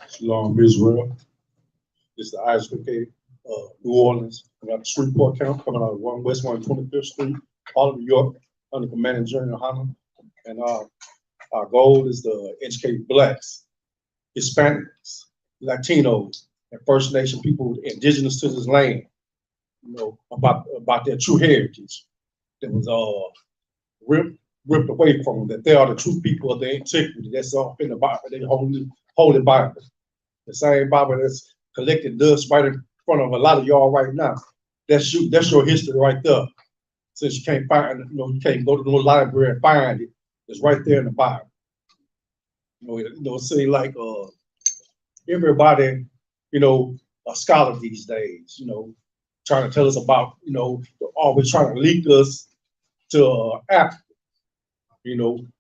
Shalom, Israel. This is the ISUPK New Orleans. We got the Shreveport Camp coming out of 1 West 125th Street, all of New York, under Commanding General Hunter. And our goal is to educate Blacks, Hispanics, Latinos, and First Nation people indigenous to this land, about their true heritage that was ripped away from them, that they are the true people of their antiquity. That's all in the Bible, the Holy Bible. The same Bible that's collected dust right in front of a lot of y'all right now. That's your history right there. Since you can't find, you can't go to no library and find it. It's right there in the Bible. It seems like everybody, a scholar these days, trying to tell us about, always trying to link us to Africa. When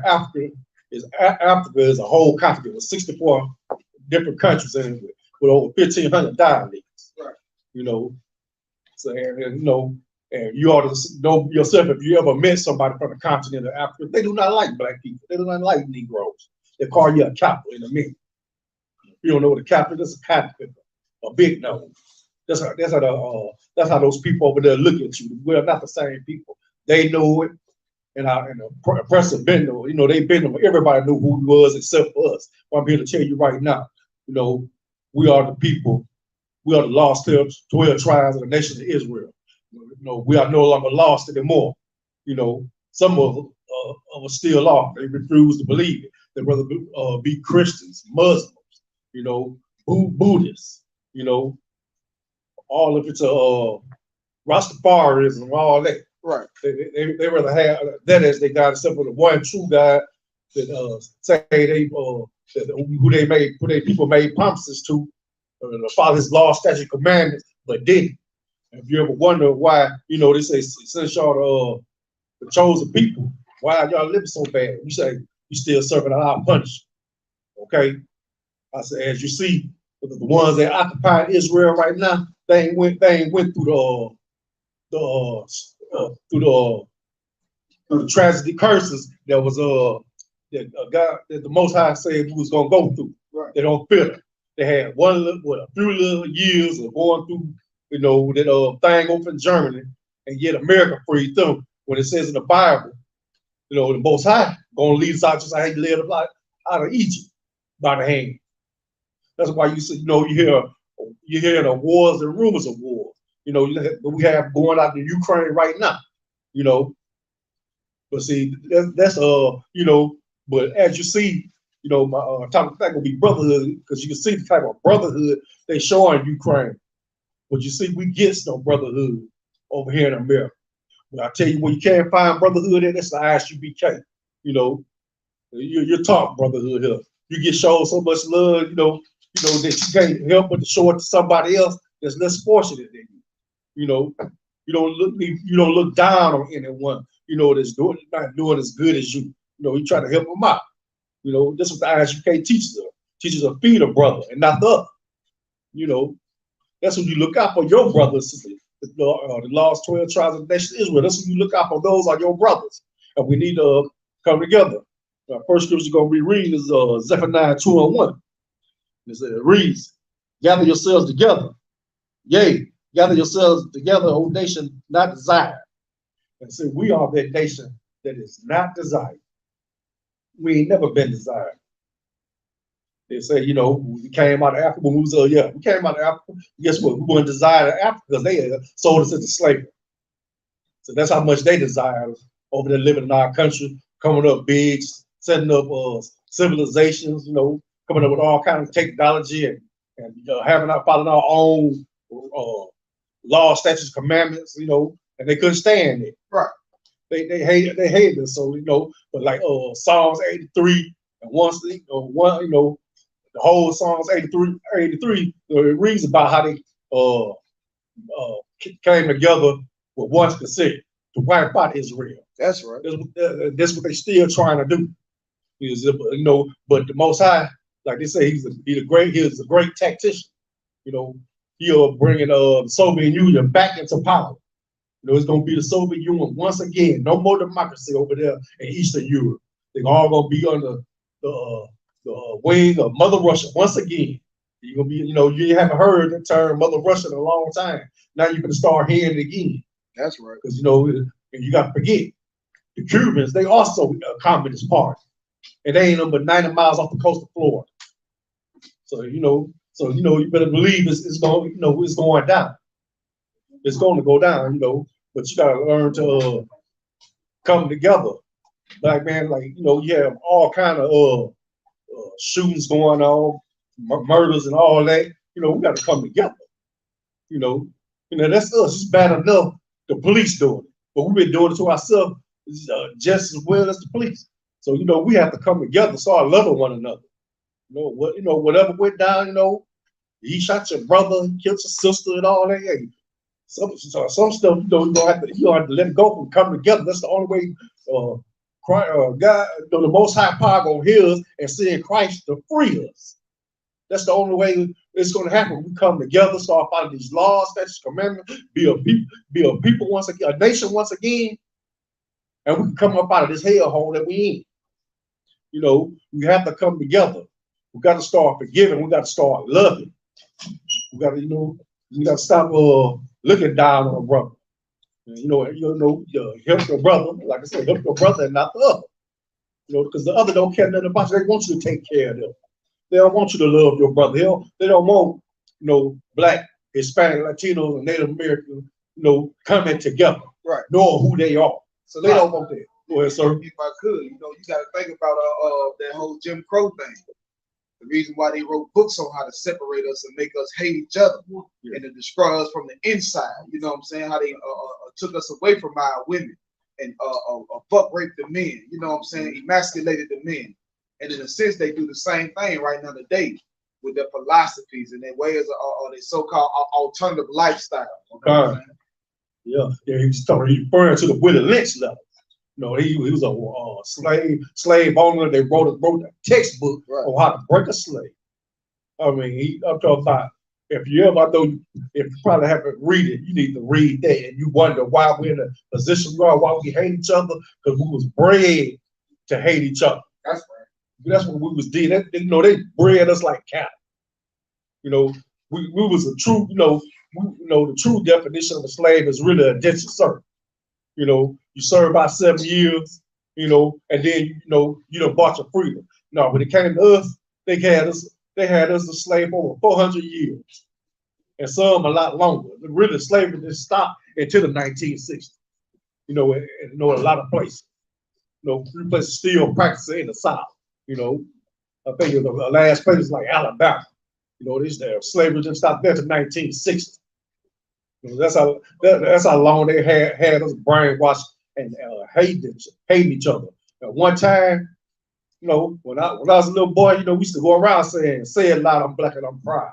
Africa is a whole continent with 64 different countries in it with over 1,500 dialects. Right. So and you ought to know yourself if you ever met somebody from the continent of Africa, they do not like Black people. They do not like Negroes. They call you a capital in a minute. You don't know what a capital is, a capital, a big nose. That's how those people over there look at you. We're not the same people. They know it. And the press have been there. They've been there. Everybody knew who he was except for us. But I'm here to tell you right now, we are the people. We are the lost 12 tribes of the nation of Israel. We are no longer lost anymore. Some of us still are. They refuse to believe it. They'd rather be Christians, Muslims, Buddhists, all of it's Rastafarianism and all that. Right. They rather have that as they God, except for the one true God that say they who they people made promises to, the Father's law, statute, commandments, but didn't. If you ever wonder why, they say since y'all the chosen people, why are y'all living so bad? You say you still serving our punishment. Okay. I said, as you see, the ones that occupy Israel right now, they ain't went through the tragedy curses that was that God that the Most High said we was gonna go through. Right. They don't feel it. They had a few little years of going through, that thing over in Germany, and yet America freed them. When it says in the Bible, the Most High gonna lead us out just like he led us out of Egypt by the hand. That's why you see, you hear the wars and rumors of wars. We have going out in Ukraine right now, But see, that's but as you see, my topic that will be brotherhood, because you can see the type of brotherhood they show in Ukraine. But you see, we get no brotherhood over here in America. But I tell you, when you can't find brotherhood in, that's the ISUPK. You're taught brotherhood here. You get shown so much love, that you can't help but to show it to somebody else that's less fortunate than you. You don't look down on anyone, that's not doing as good as you. You try to help them out. That's what the ISUPK teaches them. Teaches a feed a brother and not the other. That's when you look out for your brothers. The lost 12 tribes of the nation of Israel. That's when you look out for those are your brothers. And we need to come together. First scripture you're going to be reading is Zephaniah 2:1. It reads, gather yourselves together. Yea, gather yourselves together, O nation not desired. And say, we are that nation that is not desired. We ain't never been desired. They say, we came out of Africa when we was we came out of Africa. Guess what? We weren't desired in Africa because they sold us into slavery. So that's how much they desired us over there living in our country, coming up big, setting up civilizations, coming up with all kinds of technology and following our own law, statutes, commandments, and they couldn't stand it. Right. They hated us. So, but like Psalms 83 and once the whole Psalms 83, it reads about how they came together with one consent to wipe out Israel. That's right. That's what they're still trying to do. But the Most High, like they say, he's a great tactician. He'll bring the Soviet Union back into power. It's going to be the Soviet Union once again. No more democracy over there in Eastern Europe. They're all going to be under the the wing of Mother Russia once again. You're gonna be, you haven't heard the term Mother Russia in a long time. Now you're gonna start hearing it again. That's right. Because and you got to forget the Cubans. They also a communist party, and they ain't no but 90 miles off the coast of Florida. So you better believe it's going, it's going down. It's going to go down, But you got to learn to come together. Black man, like you have all kind of shootings going on, murders and all that. We got to come together. That's us. It's bad enough the police doing it, but we've been doing it to ourselves just as well as the police. So we have to come together, start loving one another. Whatever went down, he shot your brother, he killed your sister, and all that. Hey, some stuff you don't have to let it go and come together. That's the only way. God, the Most High Power gonna heal us and send Christ to free us. That's the only way it's gonna happen. We come together, start following these laws, statutes, commandments, be a people once again, a nation once again, and we can come up out of this hellhole that we in. We have to come together. We got to start forgiving. We got to start loving. We got to, we got to stop looking down on a brother. Help your brother. Like I said, help your brother and not the other. Because the other don't care nothing about you. They want you to take care of them. They don't want you to love your brother. They don't want, Black, Hispanic, Latinos, and Native Americans, coming together, right? Knowing who they are. So they don't want that. Go ahead, sir. If I could, you got to think about that whole Jim Crow thing. The reason why they wrote books on how to separate us and make us hate each other and to destroy us from the inside. You know what I'm saying? How they took us away from our women and fuck raped the men. You know what I'm saying? Emasculated the men. And in a sense, they do the same thing right now today with their philosophies and their ways of their so-called alternative lifestyle. Yeah, he's referring to the Willie Lynch level. He was a slave owner. They wrote a textbook on how to break a slave. I mean, I'm talking about if you probably haven't read it, you need to read that, and you wonder why we're in the position we are, why we hate each other, because we was bred to hate each other. That's right. That's what we was did. They bred us like cattle. We was a true, the true definition of a slave is really a indentured servant. You serve about 7 years, and then you done bought your freedom. No, when it came to us, they had us a slave for over 400 years, and some a lot longer. Really, slavery didn't stop until the 1960s. In a lot of places. Few places still practice it in the South. I think the last place is like Alabama. Slavery didn't stop there until 1960. That's how long they had us brainwashed and hating each other. At one time, when I was a little boy, we used to go around saying, "Say it loud, I'm black and I'm proud."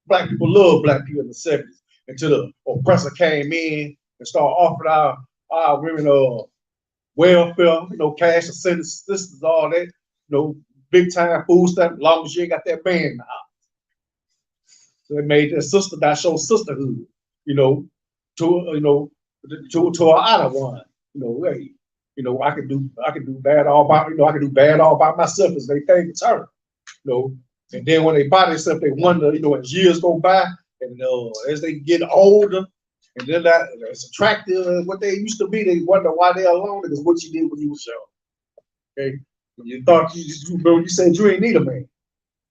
Black people love black people in the 70s until the oppressor came in and started offering our women welfare, cash assistance, all that, big time food stamp, as long as you ain't got that man in the house. So they made their sister that show sisterhood. To our outer one, hey, I can do bad all by, I can do bad all by myself as they favorite term, and then when they buy themselves, they wonder, as years go by and as they get older, and then that it's attractive as what they used to be, they wonder why they're alone because what you did when you was young. Okay, when you thought you said you ain't need a man,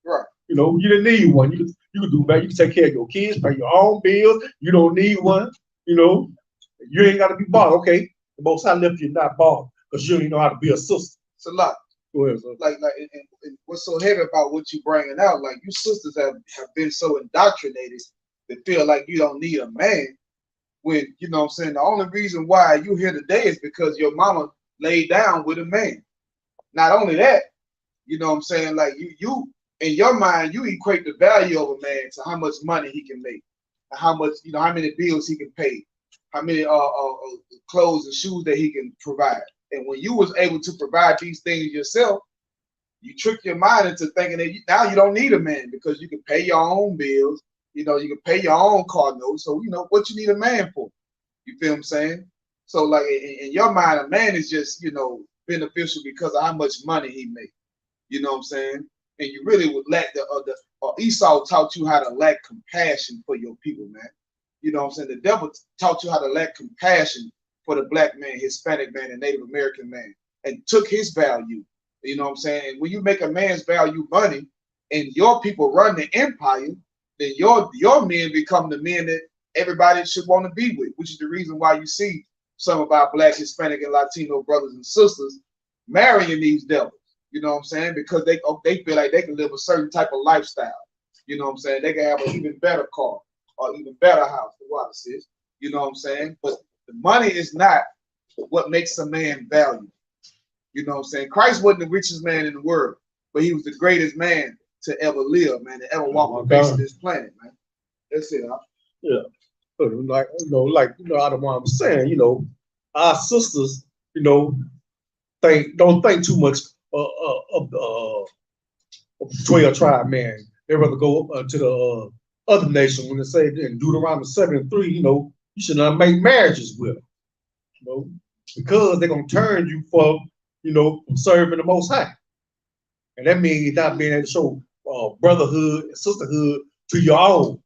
right? You didn't need one. You could do better. You can take care of your kids, pay your own bills. You don't need one. You ain't got to be bothered. Okay, the Most High left you not bothered because you don't know how to be a sister. It's a lot. Go ahead, sir. Like, and what's so heavy about what you bringing out? Like, you sisters have been so indoctrinated to feel like you don't need a man. When what I'm saying, the only reason why you here today is because your mama laid down with a man. Not only that, what I'm saying, like you in your mind, you equate the value of a man to how much money he can make, how much, how many bills he can pay, how many clothes and shoes that he can provide. And when you was able to provide these things yourself, you trick your mind into thinking that now you don't need a man because you can pay your own bills, you can pay your own car notes. So what you need a man for? You feel what I'm saying? So like in your mind, a man is just beneficial because of how much money he makes. You know what I'm saying? and you really would lack Esau taught you how to lack compassion for your people, man. You know what I'm saying? The devil taught you how to lack compassion for the black man, Hispanic man, and Native American man, and took his value. You know what I'm saying? And when you make a man's value money, and your people run the empire, then your men become the men that everybody should want to be with, which is the reason why you see some of our black, Hispanic, and Latino brothers and sisters marrying these devils. You know what I'm saying? Because they feel like they can live a certain type of lifestyle. You know what I'm saying? They can have an even better car or even better house, the water says. You know what I'm saying? But the money is not what makes a man valuable. You know what I'm saying? Christ wasn't the richest man in the world, but he was the greatest man to ever live, man, to ever walk the face of this planet, man. That's it, huh? Yeah. Like I don't want to saying, our sisters, don't think too much of the 12 tribe man. They rather go to the other nation when they say in Deuteronomy 7:3, you should not make marriages with them, because they're gonna turn you from serving the Most High, and that means not being able to show brotherhood and sisterhood to your own.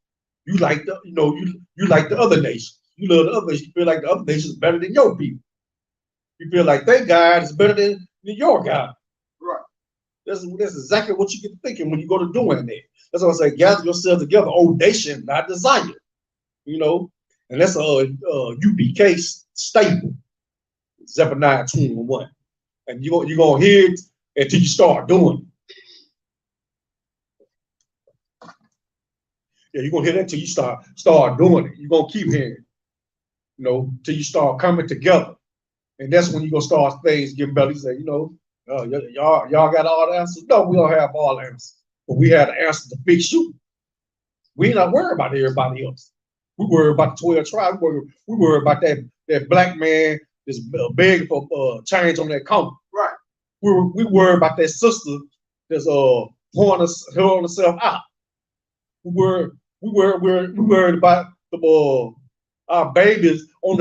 You like you like the other nations. You love the other nations. You feel like the other nations is better than your people. You feel like their God is better than your God. Right. That's exactly what you get thinking when you go to doing that. That's why I say gather yourselves together, O nation, not desire. And that's a UPK staple, Zephaniah 2:1. And you're gonna hear it until you start doing it. Yeah, you're gonna hear that until you start doing it. You're gonna keep hearing, till you start coming together. And that's when you're gonna start things getting better. You say, y'all got all the answers. No, we don't have all the answers, but we have the answers to fix you. We ain't not worried about everybody else. We worry about the 12 tribes. We worry about that black man that's begging for change on that corner. Right. We worry about that sister that's pouring herself out. We worried about our babies in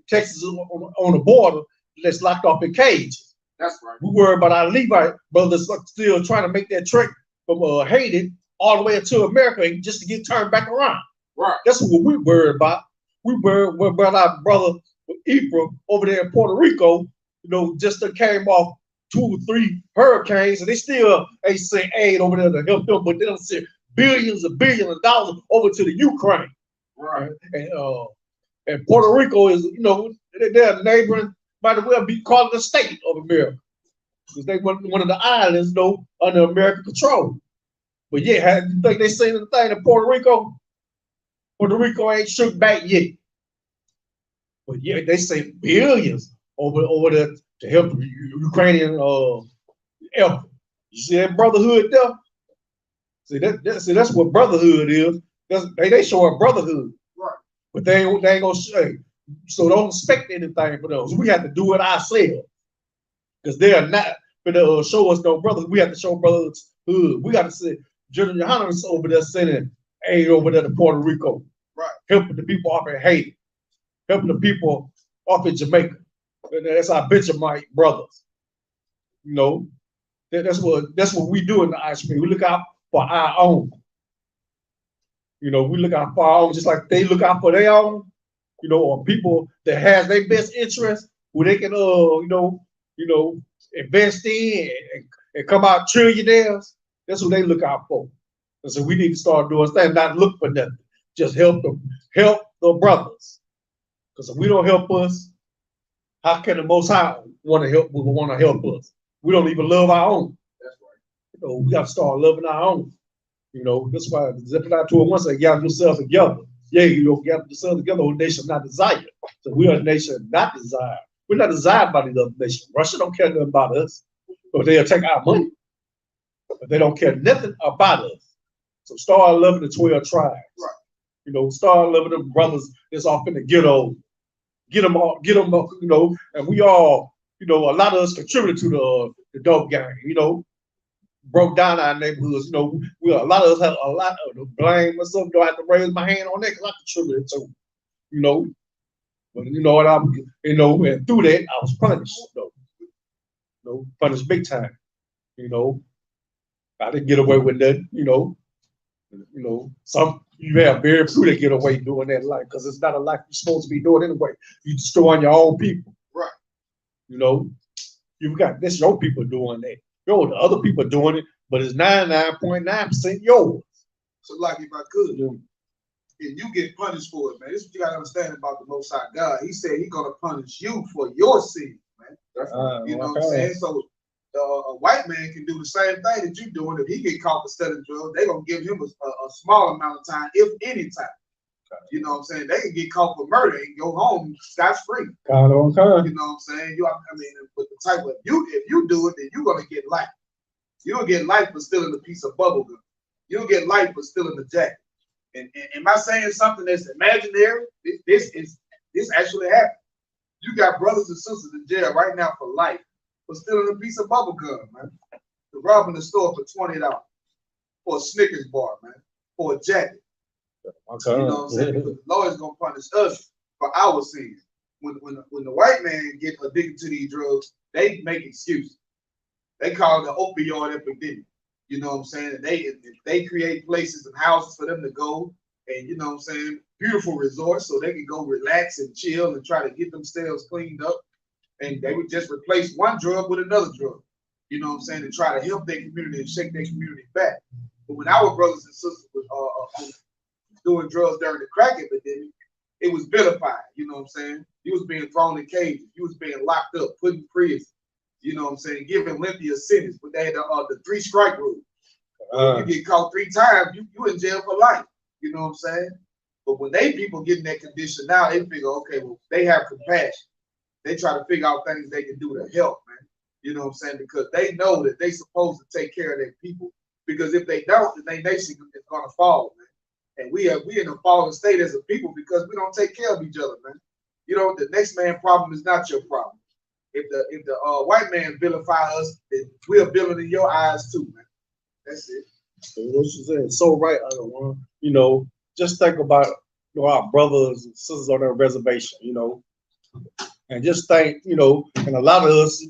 Texas on the border that's locked up in cages. That's right. We worry about our Levite brothers still trying to make that trek from Haiti all the way into America just to get turned back around. Right. That's what we worry about. We worry about our brother Ephraim over there in Puerto Rico, just came off 2 or 3 hurricanes, and they still ain't sent aid over there to help them, but they don't send billions of dollars over to the Ukraine. Right. And Puerto Rico is, they're neighboring, might as well be called the state of America, because they one of the islands, under American control. But yeah, you think they seen the thing in Puerto Rico? Puerto Rico ain't shook back yet. But yeah, they sent billions over there to help the Ukrainian effort. You see that brotherhood there? See that's what brotherhood is. They show a brotherhood. Right. But they ain't gonna say. So don't expect anything from those. We have to do it ourselves. Because they are not gonna show us no brothers. We have to show brotherhood. We got to say, General Yohanan over there sending aid over there to Puerto Rico. Right. Helping the people off in Haiti. Helping the people off in Jamaica. That's our Benjamite brothers. That's what we do in the ISUPK. We look out for our own. We look out for our own, just like they look out for their own. Or people that has their best interest, who they can invest in and come out trillionaires. That's what they look out for. And so we need to start doing things, not look for nothing. Just help the brothers. Because if we don't help us, how can the Most High want to help us? We don't even love our own. That's right. We got to start loving our own. That's why Zephaniah 2:1 says, gather yourselves together. Yeah, gather yourselves together, O nation not desired. So we are a nation not desired. We're not desired by the other nation. Russia don't care nothing about us, but they'll take our money. But they don't care nothing about us. So start loving the 12 tribes. Right. Start loving them brothers that's off in the ghetto. Get them, and we all, a lot of us contributed to the dope gang, broke down our neighborhoods, a lot of us have a lot of the blame or something. Do I have to raise my hand on that because I contributed to, but and through that I was punished, punished big time, I didn't get away with that, some you have very few that get away doing that life because it's not a life you're supposed to be doing anyway. You destroying your own people. Right. You've got this your people doing that. The other people doing it, but it's 99.9% yours. So, like, if I could, if you get punished for it, man, this is what you gotta understand about the Most High God. He said He's gonna punish you for your sin, man. That's you know what I'm saying. So, a white man can do the same thing that you're doing. If he get caught for selling drugs, they're gonna give him a small amount of time, if any time. You know what I'm saying? They can get caught for murder and go home scot-free. Kind on kind. You know what I'm saying? With the type of if you do it, then you're gonna get life. You'll get life for stealing a piece of bubble gum. You'll get life for stealing a jacket. And am I saying something that's imaginary? This actually happened. You got brothers and sisters in jail right now for life for stealing a piece of bubble gum, man. For robbing the store for $20 for a Snickers bar, man, for a jacket. You know what I'm saying? Because the Lord is gonna punish us for our sins. When the white man get addicted to these drugs, they make excuses. They call it the opioid epidemic. You know what I'm saying? And they create places and houses for them to go, and you know what I'm saying, beautiful resorts so they can go relax and chill and try to get themselves cleaned up. And they would just replace one drug with another drug. You know what I'm saying? To try to help their community and shake their community back. But when our brothers and sisters were doing drugs during the crack epidemic, it was vilified. You know what I'm saying? You was being thrown in cages. You was being locked up, put in prison. You know what I'm saying? Given lengthier sentence, but they had the 3-strike rule. You get caught 3 times, you in jail for life. You know what I'm saying? But when they people get in that condition now, they figure, okay, well, they have compassion. They try to figure out things they can do to help, man. You know what I'm saying? Because they know that they supposed to take care of their people. Because if they don't, then their nation is gonna fall, man. And we in a fallen state as a people because we don't take care of each other, man. The next man problem is not your problem. If the white man vilify us, then we're a villain in your eyes too, man. That's it. What you saying? So right, other one. Just think about our brothers and sisters on their reservation, and just think, and a lot of us,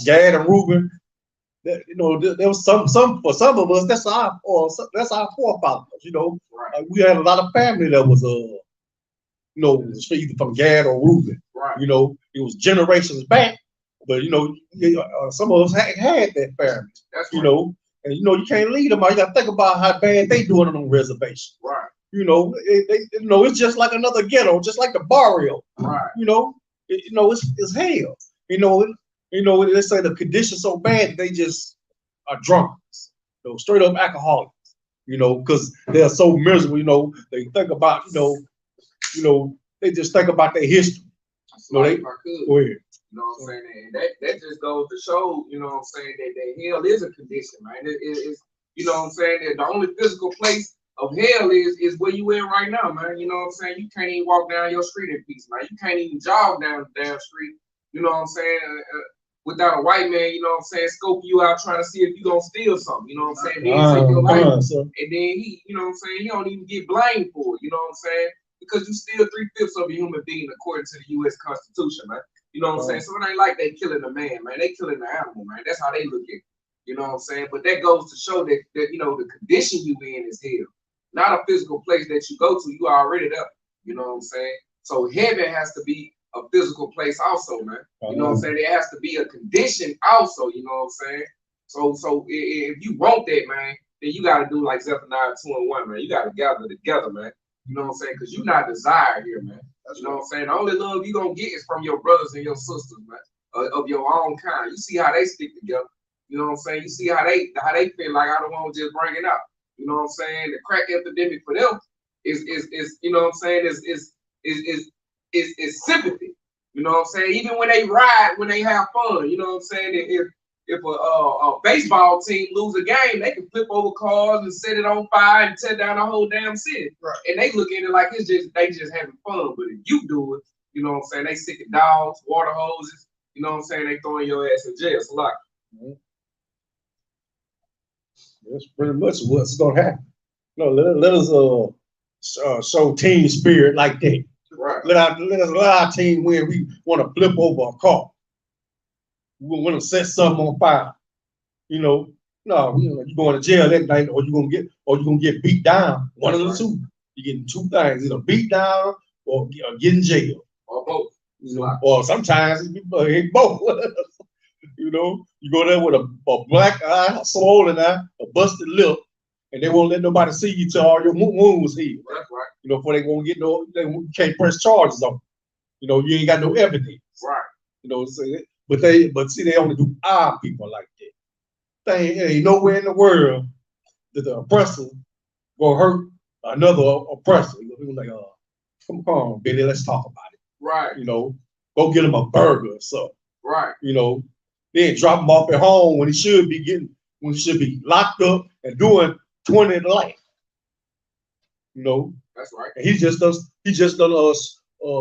Gad and Reuben, there was some for some of us that's our forefathers, Right. We had a lot of family that was either from Gad or Reuben. Right. It was generations back, but some of us had that family. That's right. And you can't lead them out. You got to think about how bad they doing it on reservation. Right. It's just like another ghetto, just like the barrio. Right. It's hell. They say the condition's so bad they just are drunks. Straight up alcoholics. Because they're so miserable. They think about they just think about their history. If I could. Go ahead. You know what I'm saying? And that just goes to show, you know what I'm saying, that hell is a condition, man. It's you know what I'm saying, that the only physical place of hell is where you in right now, man. You know what I'm saying? You can't even walk down your street in peace, man. You can't even jog down the damn street, you know what I'm saying, without a white man, you know what I'm saying, scoping you out trying to see if you gonna steal something, you know what I'm saying? Then take your life, and then he, you know what I'm saying, he don't even get blamed for it, you know what I'm saying? Because you still 3/5 of a human being according to the U.S. Constitution, man. You know what I'm saying? So it ain't like they killing a man, man. They killing the animal, man. That's how they look at it. You know what I'm saying? But that goes to show that the condition you in is hell. Not a physical place that you go to. You already there. You know what I'm saying? So heaven has to be a physical place also, man. You know what I'm saying? There has to be a condition also, you know what I'm saying? So if you want that, man, then you got to do like Zephaniah 2:1, man. You got to gather together, man. You know what I'm saying? Because you're not desired here, man. You know what I'm saying? The only love you're going to get is from your brothers and your sisters, man, of your own kind. You see how they stick together. You know what I'm saying? You see how they feel like I don't want to just bring it up. You know what I'm saying? The crack epidemic for them is you know what I'm saying, is sympathy. You know what I'm saying? Even when they ride, when they have fun, you know what I'm saying? If a baseball team lose a game, they can flip over cars and set it on fire and tear down the whole damn city. Right. And they look at it like they just having fun. But if you do it, you know what I'm saying, they sicking dogs, water hoses, you know what I'm saying, they throwing your ass in jail. So like, that's pretty much what's gonna happen. Let us show team spirit like that. Right. Let our team win. We want to flip over a car. We want to set something on fire. No, you going to jail that night, or you gonna get beat down. One of the two. You getting two things: either beat down or get in jail, or both. Or sometimes it both. You know, you go there with a black eye, a swollen eye, a busted lip, and they won't let nobody see you till all your wounds heal. That's right. Before they won't get they can't press charges on. You ain't got no evidence. Right. So but see, they only do our people like that. Ain't nowhere in the world that the oppressor gonna hurt another oppressor. Like, come on, Billy, let's talk about it. Right. Go get him a burger or something. Right. Then drop him off at home when he should be locked up and doing 20 to life. That's right. And he just done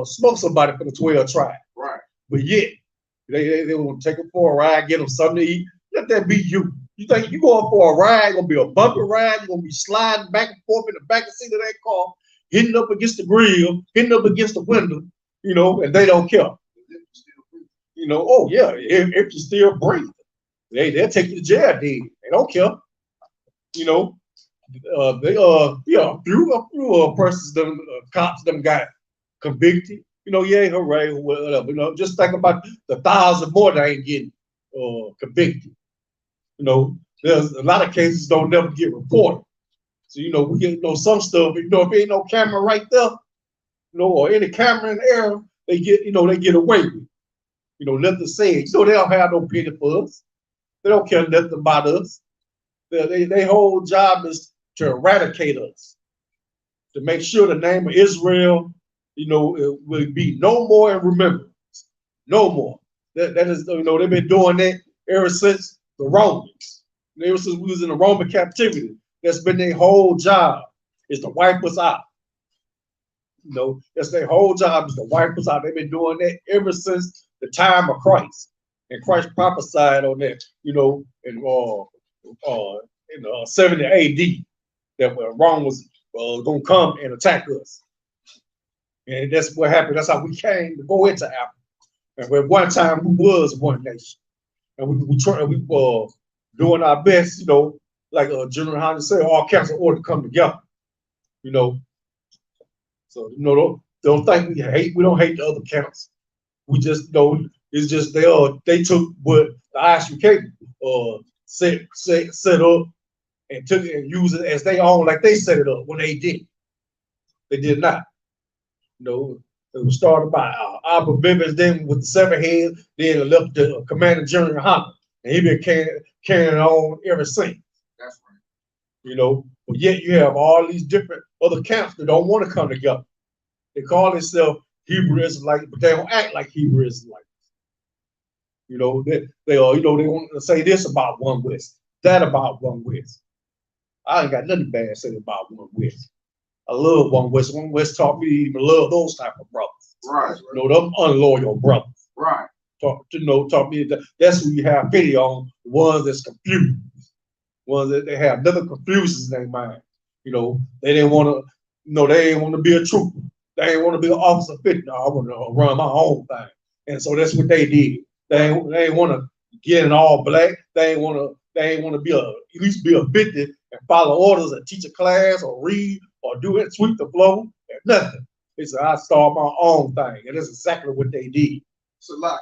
smoke somebody for the 12 tribe. Right. But yet, they want to take him for a ride, get him something to eat. Let that be you. You think you going for a ride, gonna be a bumpy ride, you're gonna be sliding back and forth in the back seat of that car, hitting up against the grill, hitting up against the window, and they don't care. Oh yeah, if you're still breathing, they'll take you to jail. They don't care. A few persons, cops, got convicted. Yeah, hooray, whatever. Just think about the 1,000 more that ain't getting convicted. There's a lot of cases don't never get reported. So we get some stuff. If ain't no camera right there, or any camera in the air, they get away with it. Nothing said. They don't have no pity for us. They don't care nothing about us. Their whole job is to eradicate us, to make sure the name of Israel, it will be no more in remembrance. No more. That is, they've been doing that ever since the Romans. Ever since we was in the Roman captivity. That's been their whole job, is to wipe us out. That's their whole job, is to wipe us out. They've been doing that ever since the time of Christ. And Christ prophesied on that, in 70 AD, that Rome was going to come and attack us. And that's what happened. That's how we came to go into Africa. And at one time, we was one nation. And we were doing our best, like General Hunter said, all council order to come together. So, don't think we don't hate the other counts. We just it's just they took what the ISUPK set up and took it and used it as they own, like they set it up when they did. They did not. It was started by Albert Bibbins, then with the 7 heads, then left to Commander General Hunter, and he been carrying on ever since. That's right. But yet you have all these different other camps that don't want to come together. They call themselves Hebrew Israelites, but they don't act like Hebrew Israelites. They want to say this about One West, that about One West. I ain't got nothing bad to say about One West. I love One West. One West taught me to even love those type of brothers. Right. Them unloyal brothers. Right. Taught me that's who you have pity on, the ones that's confused. Ones that they have nothing confuses in their mind. They didn't want to, they didn't want to be a trooper. They didn't want to be an officer 50. No, I want to run my own thing. And so that's what they did. They ain't want to get in all black. They ain't want to be at least be a 50 and follow orders and teach a class or read or do it, sweep the floor, and nothing. They said, I start my own thing. And that's exactly what they did. So like,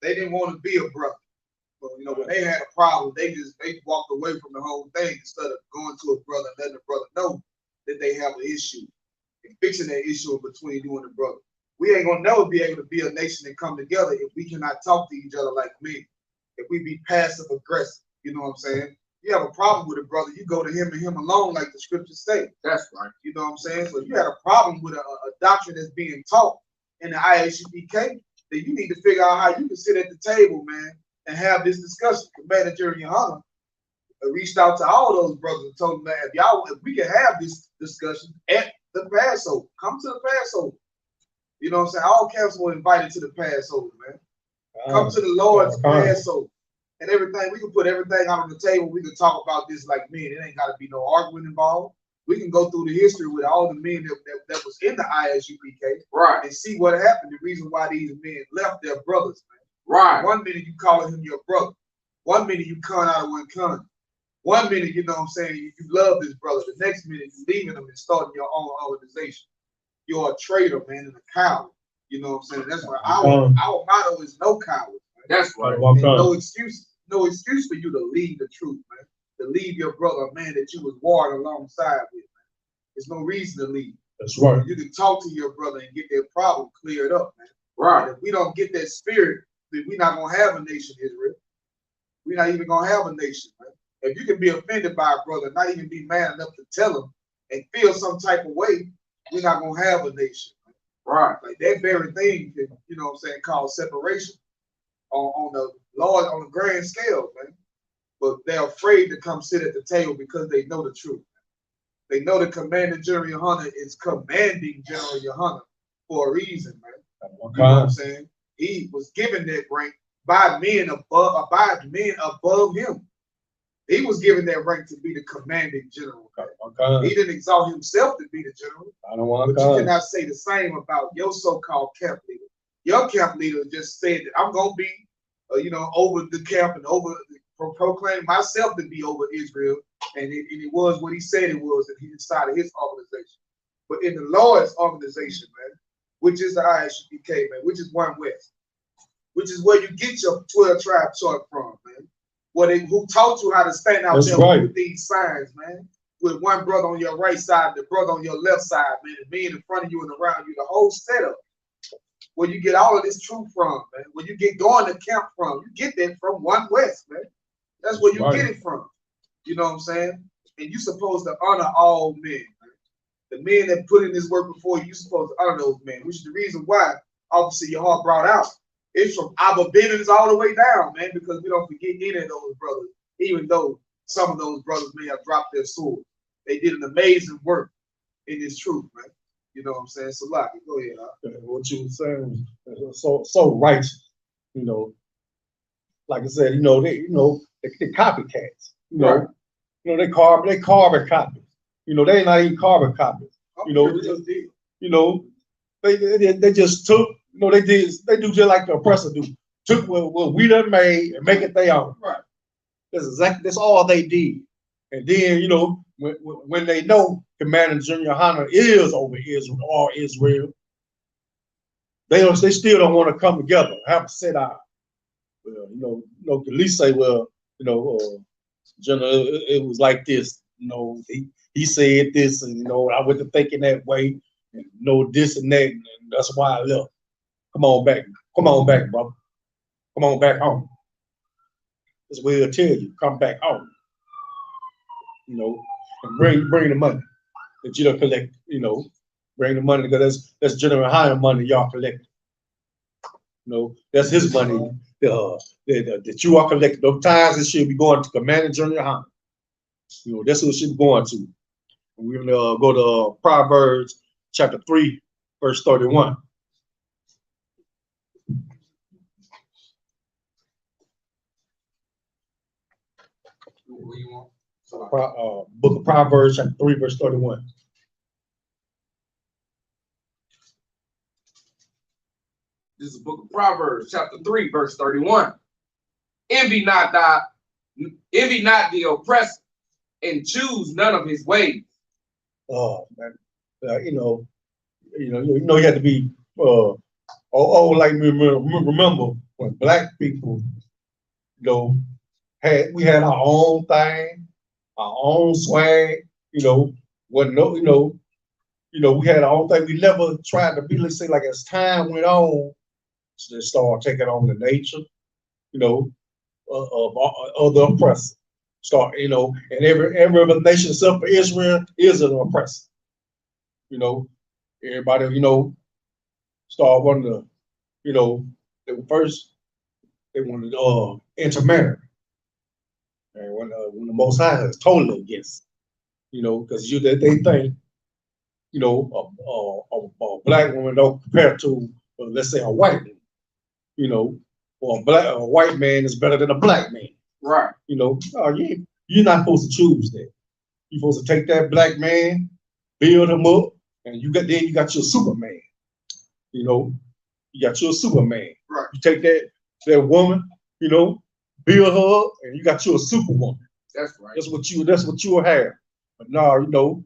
they didn't want to be a brother. But when they had a problem, they walked away from the whole thing instead of going to a brother and letting the brother know that they have an issue and fixing that issue between you and the brother. We ain't gonna never be able to be a nation and come together if we cannot talk to each other like men. If we be passive aggressive, you know what I'm saying? You have a problem with a brother, you go to him and him alone, like the scriptures say. That's right. You know what I'm saying? So if you had a problem with a doctrine that's being taught in the ISUPK, then you need to figure out how you can sit at the table, man, and have this discussion. Commander Jerry Hunter reached out to all those brothers and told them, man, if we can have this discussion at the Passover, come to the Passover. You know what I'm saying? All camps were invited to the Passover, man. Come to the Lord's Passover. And everything, we can put everything out on the table. We can talk about this like men. It ain't got to be no argument involved. We can go through the history with all the men that was in the ISUPK, right, and see what happened. The reason why these men left their brothers, man. Right. One minute you calling him your brother. One minute you con out of one con. One minute, you know what I'm saying, you love this brother. The next minute, you leaving him and starting your own organization. You're a traitor, man, and a coward. You know what I'm saying? That's why our motto is no cowards. That's right. And no excuse for you to leave the truth, man. To leave your brother, a man that you was warring alongside with, man. There's no reason to leave. That's right. You can talk to your brother and get their problem cleared up, man. Right. And if we don't get that spirit, then we're not gonna have a nation, Israel. We're not even gonna have a nation, man. If you can be offended by a brother, not even be man enough to tell him and feel some type of way, we're not gonna have a nation. Man. Right. Like that very thing can, you know what I'm saying, cause separation on the large, on the grand scale, man. But they're afraid to come sit at the table because they know the truth. They know the Commander General Yohana is commanding General Yohana for a reason, man. You know what I'm saying? He was given that rank by men above him. He was given that rank to be the commanding general. He didn't exalt himself to be the general. But you cannot say the same about your so-called camp leader. Your camp leader just said that I'm gonna be, over the camp and proclaim myself to be over Israel, and it was what he said it was, and he decided his organization. But in the Lord's organization, man, which is the ISUPK, man, which is One West, which is where you get your 12 tribe chart from, man. Who taught you how to stand out there with these signs, man. With one brother on your right side, the brother on your left side, man, and men in front of you and around you, the whole setup. Where you get all of this truth from, man. Where you get going to camp from. You get that from One West, man. That's where you get it from. You know what I'm saying? And you're supposed to honor all men, man. The men that put in this work before you, you're supposed to honor those men, which is the reason why, obviously, your heart brought out. It's from Abba Bivens all the way down, man, because we don't forget any of those brothers, even though some of those brothers may have dropped their sword. They did an amazing work in this truth, man. You know what I'm saying? So, Lockie, go ahead. What you were saying was so righteous. You know, like I said, they copycats. Right. They carbon copies. They not even carbon copies. They just took. They do just like the oppressor do. Took what we done made and make it their own. Right. That's all they did. And then, when they know Commander General Yohana is over Israel, they still don't want to come together, have a sit down. Well, at least say, General, it was like this. He said this, and I went to thinking that way, and this and that, and that's why I left. Come on back, brother. Come on back home. That's what he'll tell you. Come back home. And bring the money that you don't collect. Bring the money because that's General Yohana money y'all collect. That's his money that you are collecting. Those times it should be going to Commander General Yohana. That's what it should be going to. And we're gonna go to Proverbs chapter 3, verse 31. What do you want? Book of Proverbs chapter 3, verse 31. This is the book of Proverbs, chapter 3, verse 31. Envy not the oppressor, and choose none of his ways. Oh man, you had to be like me. Remember when black people, we had our own thing, our own swag. We had our own thing. We never tried to be. Let's say, like as time went on, they started taking on the nature, of other oppressors. And every nation except for Israel is an oppressor. Everybody, start wanting to, they wanted to intermarry. And when the Most High is totally against, because they think, a black woman don't compare to, let's say, a white woman, or a white man is better than a black man. Right. You're not supposed to choose that. You're supposed to take that black man, build him up, and you got your Superman. You got your Superman. Right. You take that woman, build her up, and you got your Superwoman. That's right. That's what you will have. But no,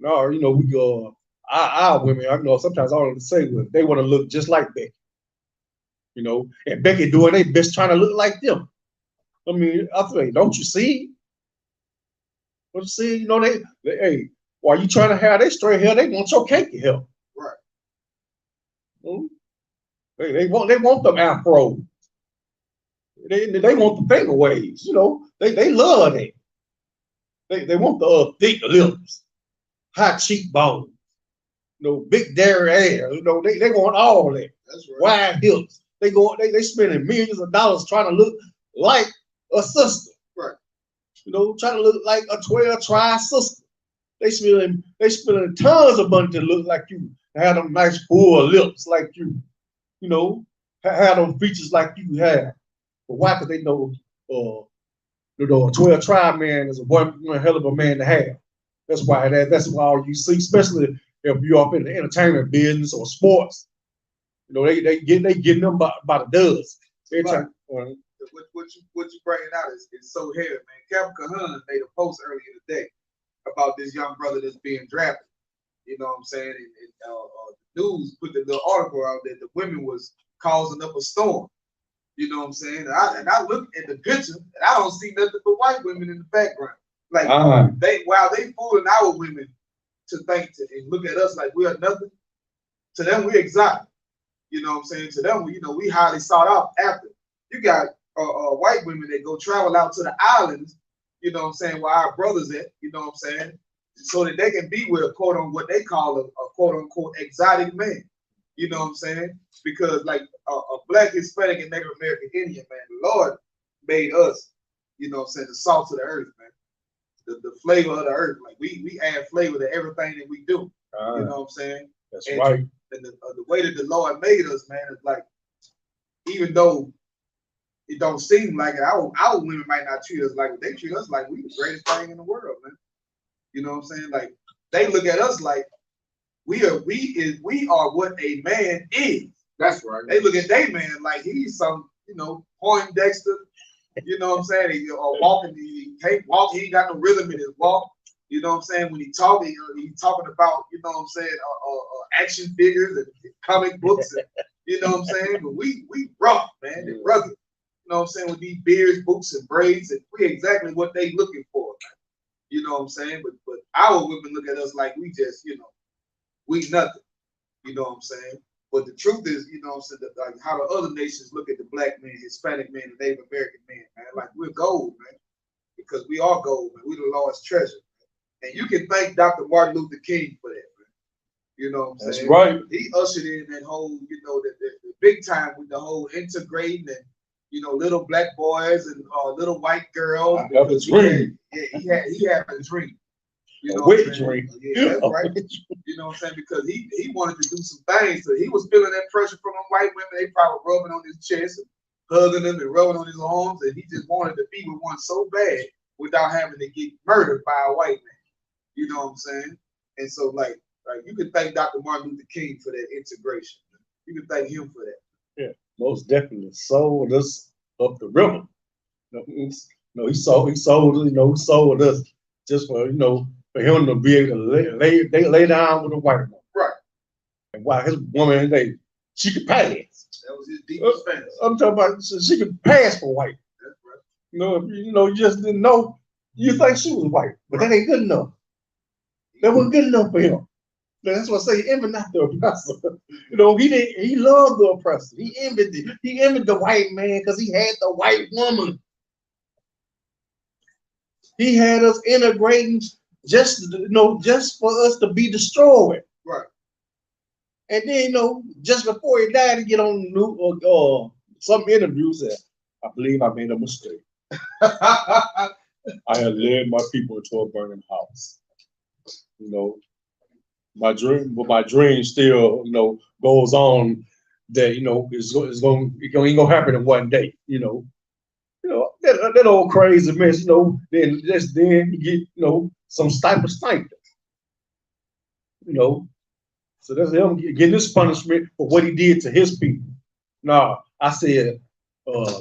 we go. Our women, I know sometimes all they say was they want to look just like Becky, and Becky doing their best trying to look like them. I mean, I think, don't you see? Don't you see? Hey, while you trying to have their straight hair, they want your cake hair. Right. They want them afro. They want the finger waves. They love it. They want the thick lips, high cheekbones, big dairy hair. They want all that. That's right. Wide hips. They spending millions of dollars trying to look like a sister. Right. Trying to look like a 12-tribe sister. They spending tons of money to look like you, have them nice full lips like you, have them features like you have. But why? Because they know a 12-tribe man is one hell of a man to have. That's why all you see, especially if you're up in the entertainment business or sports. They getting them by the dozen. Right. What you bringing out is so heavy, man. Kevin Cahan made a post earlier today about this young brother that's being drafted. You know what I'm saying? And the news put the little article out that the women was causing up a storm. You know what I'm saying? And I look at the picture and I don't see nothing but white women in the background. Like while they fooling our women to think and look at us like we are nothing, to them we're exotic. You know what I'm saying? To them, we highly sought out after. You got white women that go travel out to the islands, you know what I'm saying, where our brothers at, you know what I'm saying, so that they can be with a quote on what they call a quote unquote exotic man. You know what I'm saying? Because like a black, Hispanic, and Native American Indian, man, the Lord made us, you know what I'm saying, the salt of the earth, man. The flavor of the earth. Like we add flavor to everything that we do. You know what I'm saying? That's right. And the way that the Lord made us, man, is like, even though it don't seem like it, our women might not treat us like it. They treat us like we the greatest thing in the world, man. You know what I'm saying? Like they look at us like we are what a man is. That's right. They look at their man like he's some, Poindexter. You know what I'm saying? He walking, he can't walk. He ain't got no rhythm in his walk. You know what I'm saying? When he talking, he's talking about, you know what I'm saying, action figures and comic books. And, you know what I'm saying? But we rough, man. They're rugged. You know what I'm saying? With these beards, boots, and braids, and we exactly what they looking for, man. You know what I'm saying? But our women look at us like we just, we nothing. You know what I'm saying? But the truth is, you know what I'm saying, like how the other nations look at the black man, Hispanic man, and Native American man, man. Like we're gold, man. Because we are gold, man. We're the Lord's treasure. And you can thank Dr. Martin Luther King for that, man. You know what I'm saying? That's right. He ushered in that whole, the big time with the whole integrating and, little black boys and little white girls. I have a dream. He had a dream. You know, a dream. Yeah, that's right. You know what I'm saying? Because he wanted to do some things. So he was feeling that pressure from them white women. They probably rubbing on his chest and hugging him and rubbing on his arms. And he just wanted to be with one so bad without having to get murdered by a white man. You know what I'm saying? And so, like you can thank Dr. Martin Luther King for that integration. You can thank him for that. Yeah, most definitely. Sold us up the river. He sold us just for for him to be able to lay down with a white woman. Right. And while his woman, she could pass. That was his deepest fantasy. I'm talking about she could pass for white. That's right. You just didn't know. You think she was white, but that ain't good enough. That wasn't good enough for him. That's what I say, envy not the oppressor. He loved the oppressor. He envied the white man because he had the white woman. He had us integrating just for us to be destroyed. Right. And then, just before he died, he get on some interviews that I believe I made a mistake. I had led my people into a burning house. My dream still, goes on. That it's gonna happen in one day. That old crazy mess. Then you get some sniper. So that's him getting this punishment for what he did to his people. No, I said,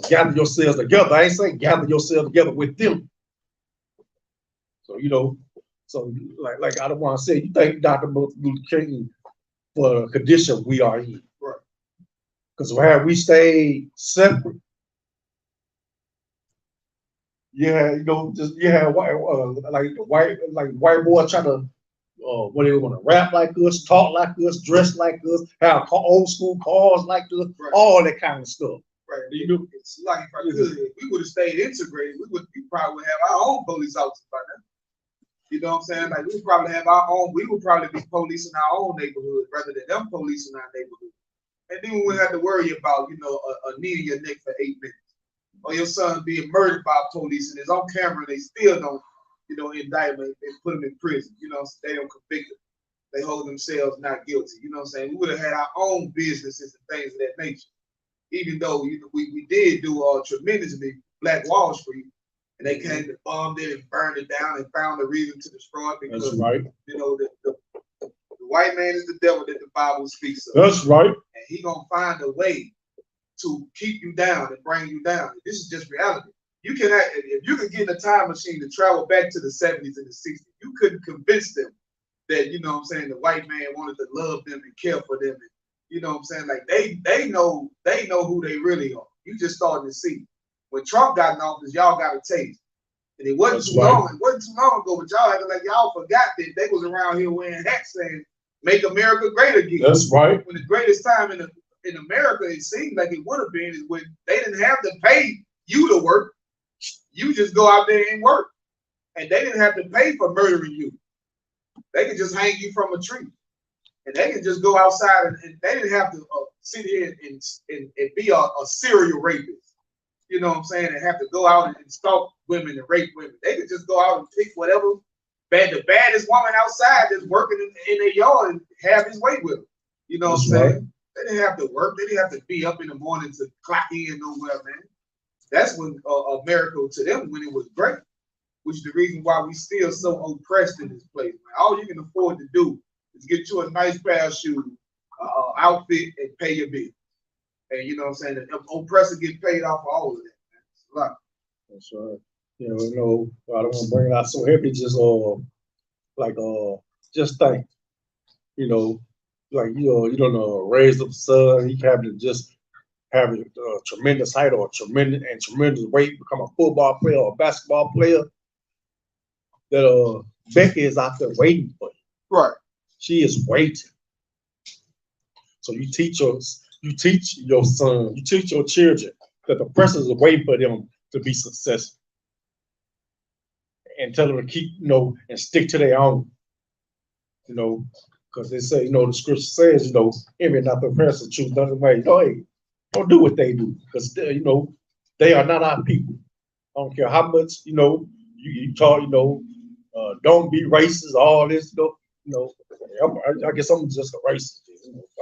gather yourselves together. I ain't saying gather yourselves together with them. So so like I don't want to say, you thank Dr. Martin Luther King for the condition we are in. Right. Because had we stayed separate, just white white boys trying to what they want to rap like us, talk like us, dress like us, have old school cars like us, Right. all that kind of stuff. Right. It's like if I could, if we would have stayed integrated, we probably would have our own police officers by now. You know what I'm saying? Like we would probably have our own. We would probably be policing our own neighborhood rather than them policing our neighborhood. And then we wouldn't have to worry about a knee in your neck for 8 minutes, or your son being murdered by police and is on camera and they still don't indict him and put him in prison. They don't convict him. They hold themselves not guilty. You know what I'm saying? We would have had our own businesses and things of that nature. Even though we did do tremendously Black Wall Street, and they came to bombed it and burned it down and found a reason to destroy it because that's right. The white man is the devil that the Bible speaks of. That's right. And he gonna find a way to keep you down and bring you down. This is just reality. You can if you could get in a time machine to travel back to the 70s and the 60s, you couldn't convince them that the white man wanted to love them and care for them. And, like they know who they really are. You just starting to see. When Trump got in office, y'all got a taste. And it wasn't too long. It wasn't too long ago, but y'all acting like y'all forgot that they was around here wearing hats saying "Make America Great Again." That's right. When the greatest time in America, it seemed like it would have been, is when they didn't have to pay you to work. You just go out there and work. And they didn't have to pay for murdering you. They could just hang you from a tree. And they could just go outside and they didn't have to sit here and be a serial rapist. You know what I'm saying? And have to go out and stalk women and rape women. They could just go out and pick whatever the baddest woman outside that's working in their yard and have his way with them. You know what I'm saying? Right. They didn't have to work. They didn't have to be up in the morning to clock in nowhere, man. That's when America to them when it was great, which is the reason why we still so oppressed in this place, man. All you can afford to do is get you a nice pair of shoes, outfit, and pay your bill. And you know what I'm saying? The oppressor get paid off for all of that, man. It's a lot. That's right. I don't want to bring it out so heavy. Just just think, like you don't know, raise up son. He having to just having a tremendous height or tremendous weight, become a football player or a basketball player. That Becky is out there waiting for you. Right. She is waiting. So you teach your son, you teach your children that the pressures are waiting for them to be successful. And tell them to keep, and stick to their own. Because they say, the scripture says, envy not the oppressor, choose nothing way. Hey, don't do what they do, because they are not our people. I don't care how much, you talk, don't be racist, all this stuff. I guess I'm just a racist.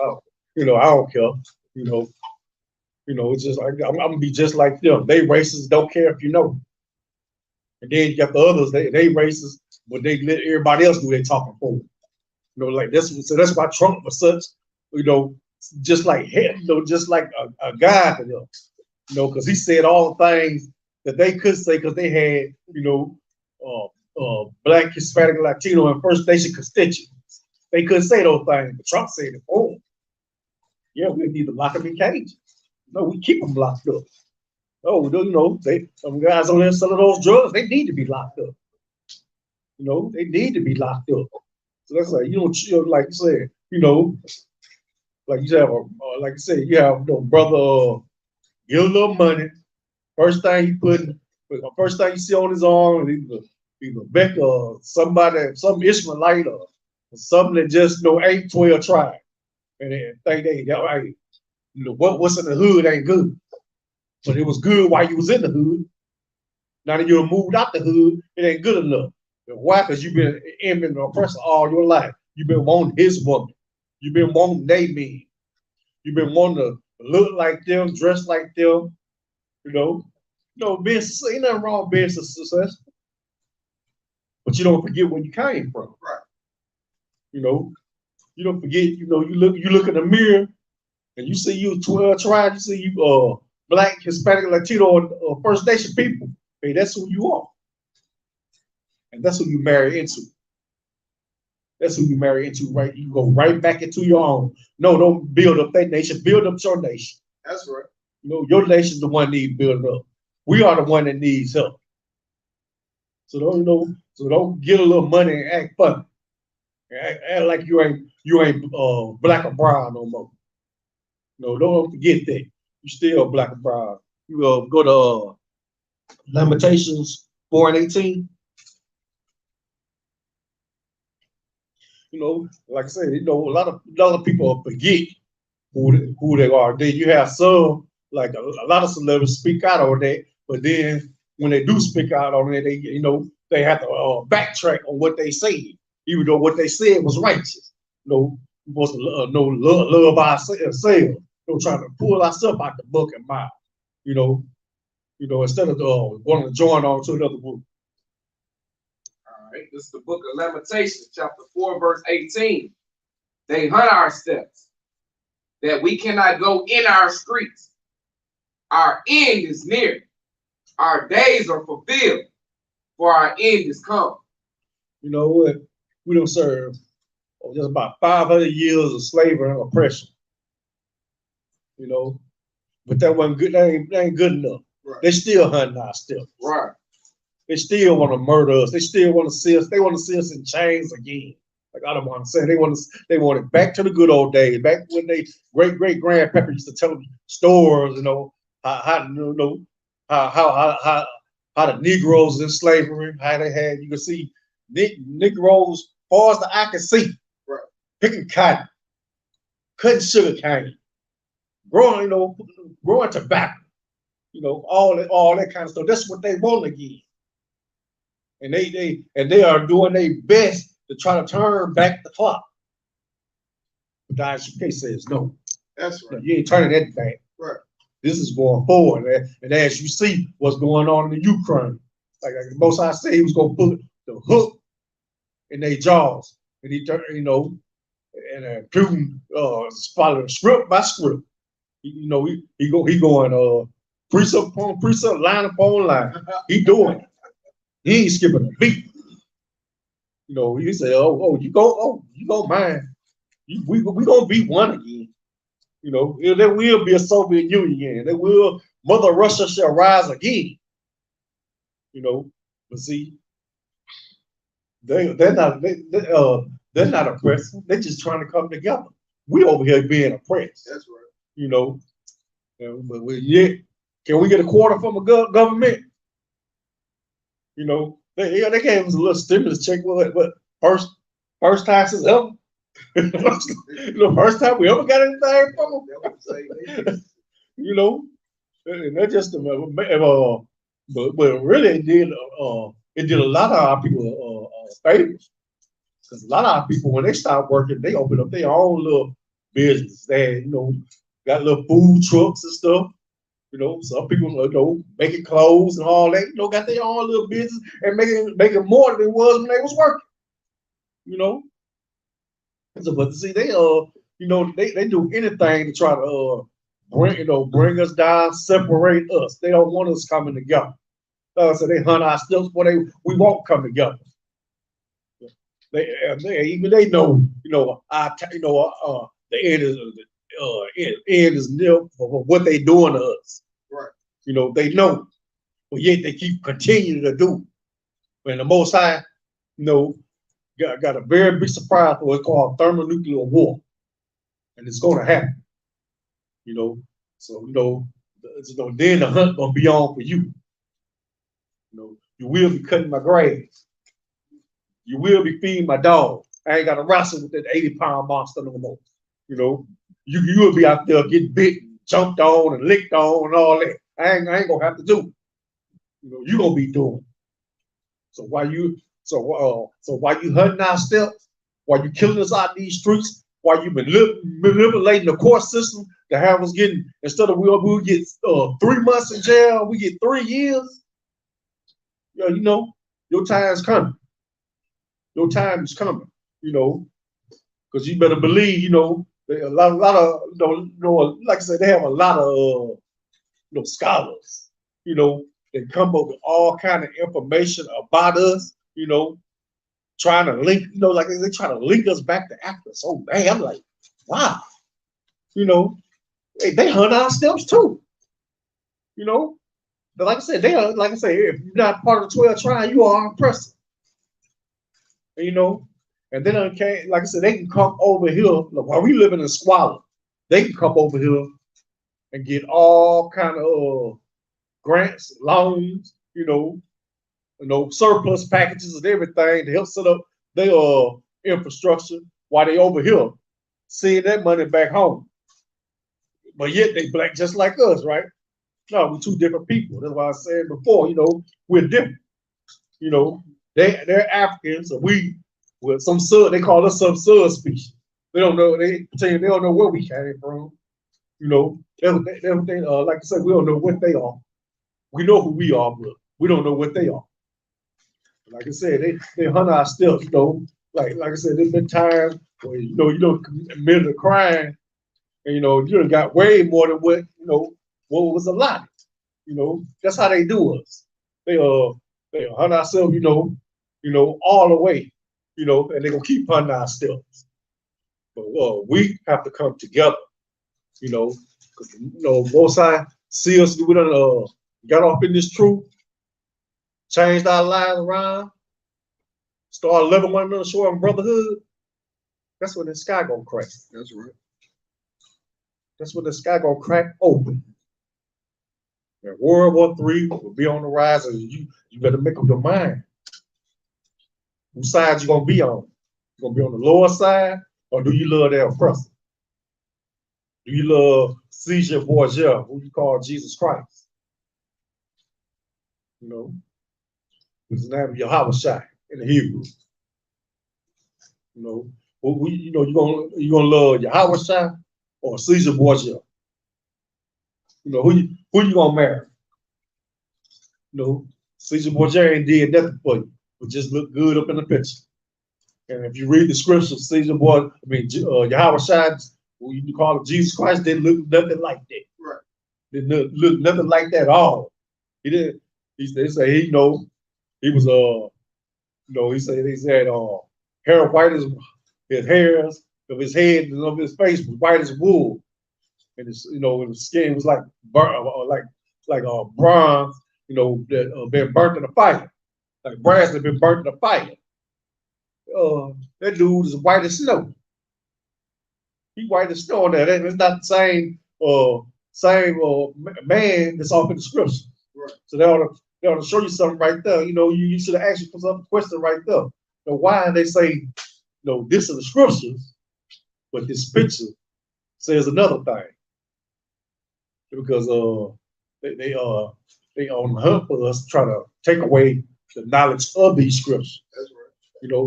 I don't care. It's just like I'm gonna be just like them. They racist, don't care if you know. And then you got the others, they racist, but they let everybody else do their talking for them. Like this. So that's why Trump was such, just like him, just like a guy to them. Because he said all the things that they could say because they had, Black, Hispanic, Latino, and First Nation constituents. They couldn't say those things, but Trump said it for them. Yeah, we need to lock them in cages. No, we keep them locked up. Oh, some guys on there selling those drugs, they need to be locked up. They need to be locked up. So that's like, like you said, like you have like you said, you have brother get a little money. First thing you see on his arm is either Becca or somebody, some Ishmaelite or something that just 8-12 tribe. And then think what's in the hood ain't good. But it was good while you was in the hood. Now that you're moved out the hood, it ain't good enough. Why? Because you've been envying the oppressor all your life. You've been wanting his woman. You've been wanting they men. You've been wanting to look like them, dress like them. Being ain't nothing wrong with being successful. But you don't forget where you came from. Right. You don't forget, you look in the mirror and you see you 12 tribes, you see you Black, Hispanic, Latino, or First Nation people. Hey, that's who you are. And that's who you marry into. That's who you marry into, right? You go right back into your own. No, don't build up that nation. Build up your nation. That's right. You know, your nation's the one that needs building up. We are the one that needs help. So don't get a little money and act funny. Act like you ain't black or brown no more. No, don't forget that. You still black or brown. You go to Lamentations 4:18. You know, like I said, a lot of people forget who they are. Then you have some, like a lot of celebrities speak out on that, but then when they do speak out on it, they have to backtrack on what they said, even though what they said was righteous. We're supposed to love ourselves. Don't try to pull ourselves out the book and mouth. Instead of wanting to join on to another group. All right, this is the book of Lamentations, chapter 4, verse 18. They hunt our steps, that we cannot go in our streets. Our end is near. Our days are fulfilled, for our end is come. You know what? We don't serve just about 500 years of slavery and oppression. But that wasn't good. That ain't good enough. Right. They still hunting our steps. Right. They still want to murder us. They still want to see us. They want to see us in chains again. Like I don't want to say, they want it back to the good old days, back when they great grandparents used to tell them stories. How the Negroes in slavery, how they had, you can see Negroes far as the eye can see, right, picking cotton, cutting sugar cane, growing tobacco, all that kind of stuff. That's what they want again. And they are doing their best to try to turn back the clock. But the ISUPK says no. That's right. No, you ain't turning that back. Right. This is going forward. And as you see what's going on in the Ukraine, like Most High said, he was going to put the hook in their jaws. And he turned, and Putin following script by script. He going precept upon precept, line upon line. He doing it. He ain't skipping a beat. He said, you go mine. We gonna be one again. There will be a Soviet Union. There will, Mother Russia shall rise again. But see, they're not oppressing. They're just trying to come together. We over here being oppressed. That's right. But can we get a quarter from a government? They gave us a little stimulus check. What first taxes ever? The first time we ever got anything from them. And that's just but really it did a lot of our people favors. Because a lot of our people, when they start working, they open up their own little business. They got little food trucks and stuff. Some people making clothes and all that, got their own little business and making more than it was when they was working. So, but see, they they do anything to try to bring us down, separate us. They don't want us coming together. So they hunt our steps, but we won't come together. They know the end is near for what they doing to us. Right. They know, but yet they keep continuing to do. And the Most High, got a very big surprise for what's called thermonuclear war, and it's going to happen. So then the hunt gonna be on for you. You will be cutting my grass. You will be feeding my dog. I ain't got to wrestle with that 80-pound monster no more. You will be out there getting bit, jumped on, and licked on, and all that. I ain't gonna have to do. You gonna be doing. So while you hunting our steps, while you killing us out these streets, while you manipulating the court system to have us getting, instead of we'll get 3 months in jail, we get 3 years. Your time's coming. Your time is coming. Because you better believe, a lot of like I said, they have a lot of scholars, that come up with all kind of information about us, you know, trying to link, you know, like they try to link us back to Africa. So bad. I'm like, wow, you know, they hunt our steps too, you know. But like I said, they are, like I say, if you're not part of the 12 tribe, you are oppressor, you know. And then okay, like I said, they can come over here. Look, while we living in squalor, they can come over here and get all kind of grants, loans, surplus packages and everything to help set up their infrastructure while they over here seeing that money back home. But yet they black just like us, right? No, we're two different people. That's why I said before, we're different. They're Africans, and we with some sub, they call us some subspecies. They don't know, they don't know where we came from. Like I said, we don't know what they are. We know who we are, but we don't know what they are. Like I said, they hunt our steps, Like I said, there's been times where you don't committed a crime, and you done got way more than what was allotted. That's how they do us. They hunt ourselves, all the way, and they're gonna keep hunting our steps. But we have to come together, because most I see us, we done got off in this truth, changed our lives around, start living one another, showing brotherhood. That's when the sky gonna crack. That's right. That's when the sky gonna crack open. And World War III will be on the rise, and you better make up your mind. Whose side you gonna be on? You gonna be on the lower side, or do you love that oppressor? Do you love Caesar Borgia, who you call Jesus Christ? His name is Yahweh Shai in the Hebrew. You gonna love Yahweh Shai or Caesar Borgia? Who you gonna marry? Caesar Borgia ain't did nothing for you, but just look good up in the picture. And if you read the scriptures, Yahweh Shai, who you call it Jesus Christ, didn't look nothing like that. Right. Didn't look nothing like that at all. He didn't. They say he was he said hair white as his hairs of his head and of his face was white as wool, and his and his skin was like bronze, that been burnt in a fire, like brass that been burnt in a fire. That dude is white as snow. He white as snow on that. It's not the same man that's off in the scripture. Right. So they ought to show you something right there. You should have asked yourself a question right there. Why they say, this is the scriptures, but this picture says another thing. Because they on the hunt for us, try to take away the knowledge of these scriptures. That's right.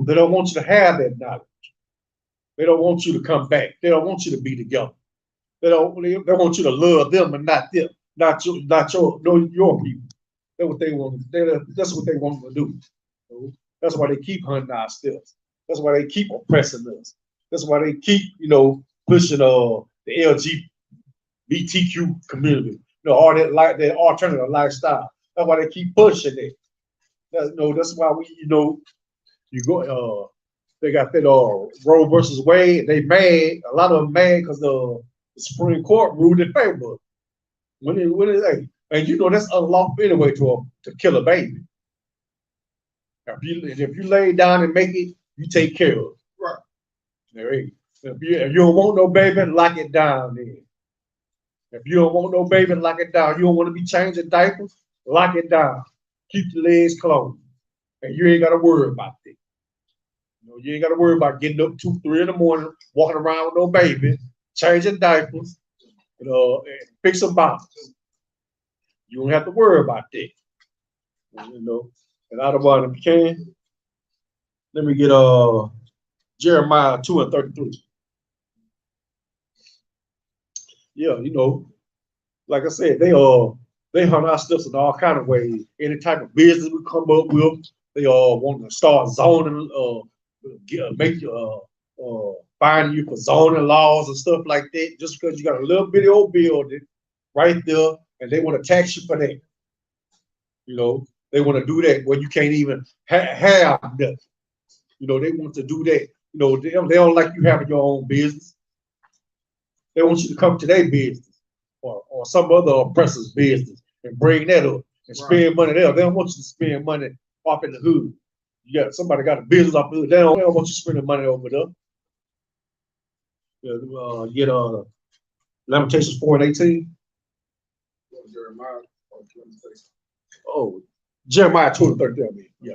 They don't want you to have that knowledge. They don't want you to come back. They don't want you to be together. They want you to love them and not them, not your people. That's what they want. That's what they want to do. That's why they keep hunting our steps. That's why they keep oppressing us. That's why they keep, pushing the LGBTQ community, all that alternative lifestyle. That's why they keep pushing it. That's why you go. They got that Roe versus Wade. They mad. A lot of them mad because the Supreme Court ruled in favor. And that's unlawful anyway to kill a baby. If you lay down and make it, you take care of it. Right. If you don't want no baby, lock it down then. If you don't want no baby, lock it down. You don't want to be changing diapers, lock it down. Keep your legs closed. And you ain't got to worry about that. You ain't got to worry about getting up 2, 3 in the morning, walking around with no baby, changing diapers, and fixing bottles. You don't have to worry about that. And out of if you can, let me get Jeremiah 2:33. Yeah, like I said, they hunt our steps in all kind of ways. Any type of business we come up with, they want to start zoning, finding you for zoning laws and stuff like that, just because you got a little bitty old building right there, and they want to tax you for that. They want to do that where you can't even have nothing. You know, they want to do that. You know, they don't like you having your own business. They want you to come to their business or some other oppressor's business and bring that up and spend money there. They don't want you to spend money off in the hood. You got somebody got a business up there. They don't want you spending money over there. Get Lamentations 4:18. Jeremiah. Oh, Jeremiah 2:33. I mean, yeah.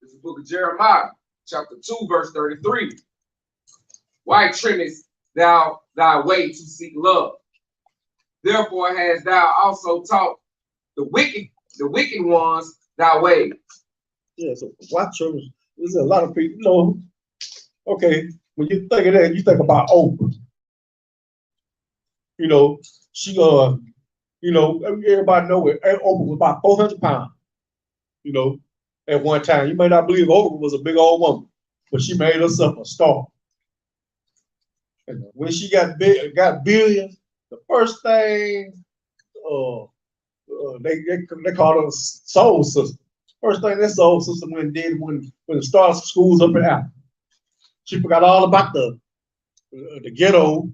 This is the book of Jeremiah, chapter 2, verse 33. Why trimmest thou thy way to seek love? Therefore hast thou also taught the wicked ones thy way. Yeah, so why trimmest? There's a lot of people, you know. Okay, when you think of that, you think about Oprah. You know, she you know, everybody know it. Oprah was about 400 pounds. You know, at one time, you may not believe Oprah was a big old woman, but she made herself a star. And when she got billions, the first thing they called her soul sister. First thing that soul sister went and did when it started schools up in Africa. She forgot all about the ghetto,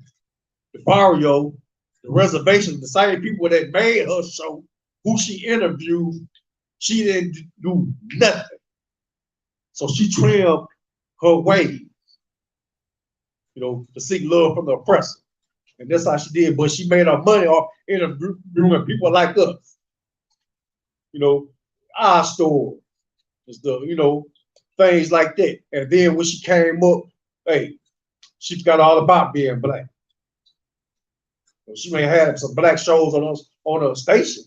the barrio, the reservations, the same people that made her show, who she interviewed. She didn't do nothing. So she trimmed her ways, you know, to seek love from the oppressor. And that's how she did. But she made her money off interviewing people like us. You know, our store, you know, things like that. And then when she came up, hey, she forgot all about being black. She may have had some black shows on her station,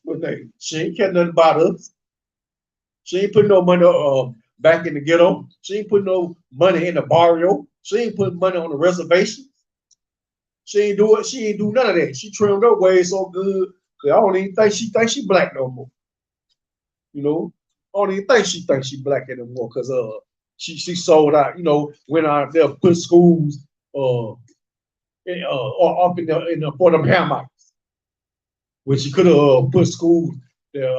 but she ain't care nothing about us. She ain't putting no money back in the ghetto. She ain't putting no money in the barrio. She ain't putting money on the reservation. She ain't do none of that. She trimmed her ways so good that I don't even think she thinks she black no more. You know, I don't even think she thinks she black anymore because she sold out. You know, went out there, put schools up in the for them Hamites, when she could have put schools there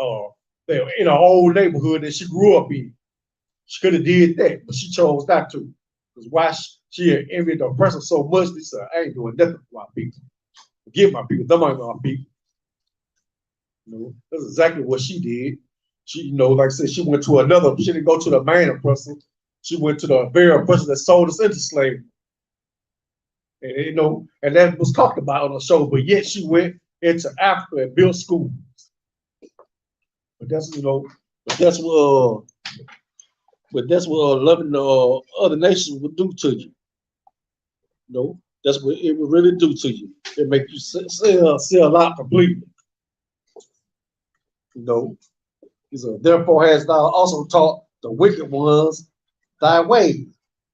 in an old neighborhood that she grew up in. She could have did that, but she chose not to. Because why she had envied the oppressor so much, she said, I ain't doing nothing for my people. Forgive my people, them ain't my people. You know, that's exactly what she did. She, you know, like I said, she didn't go to the main oppressor. She went to the very oppressor that sold us into slavery. And, you know, and that was talked about on the show, but yet she went into Africa and built schools. But that's, you know, that's what loving the other nations would do to you. You know, that's what it would really do to you. It make you sell out completely. You know, so therefore has thou also taught the wicked ones thy ways.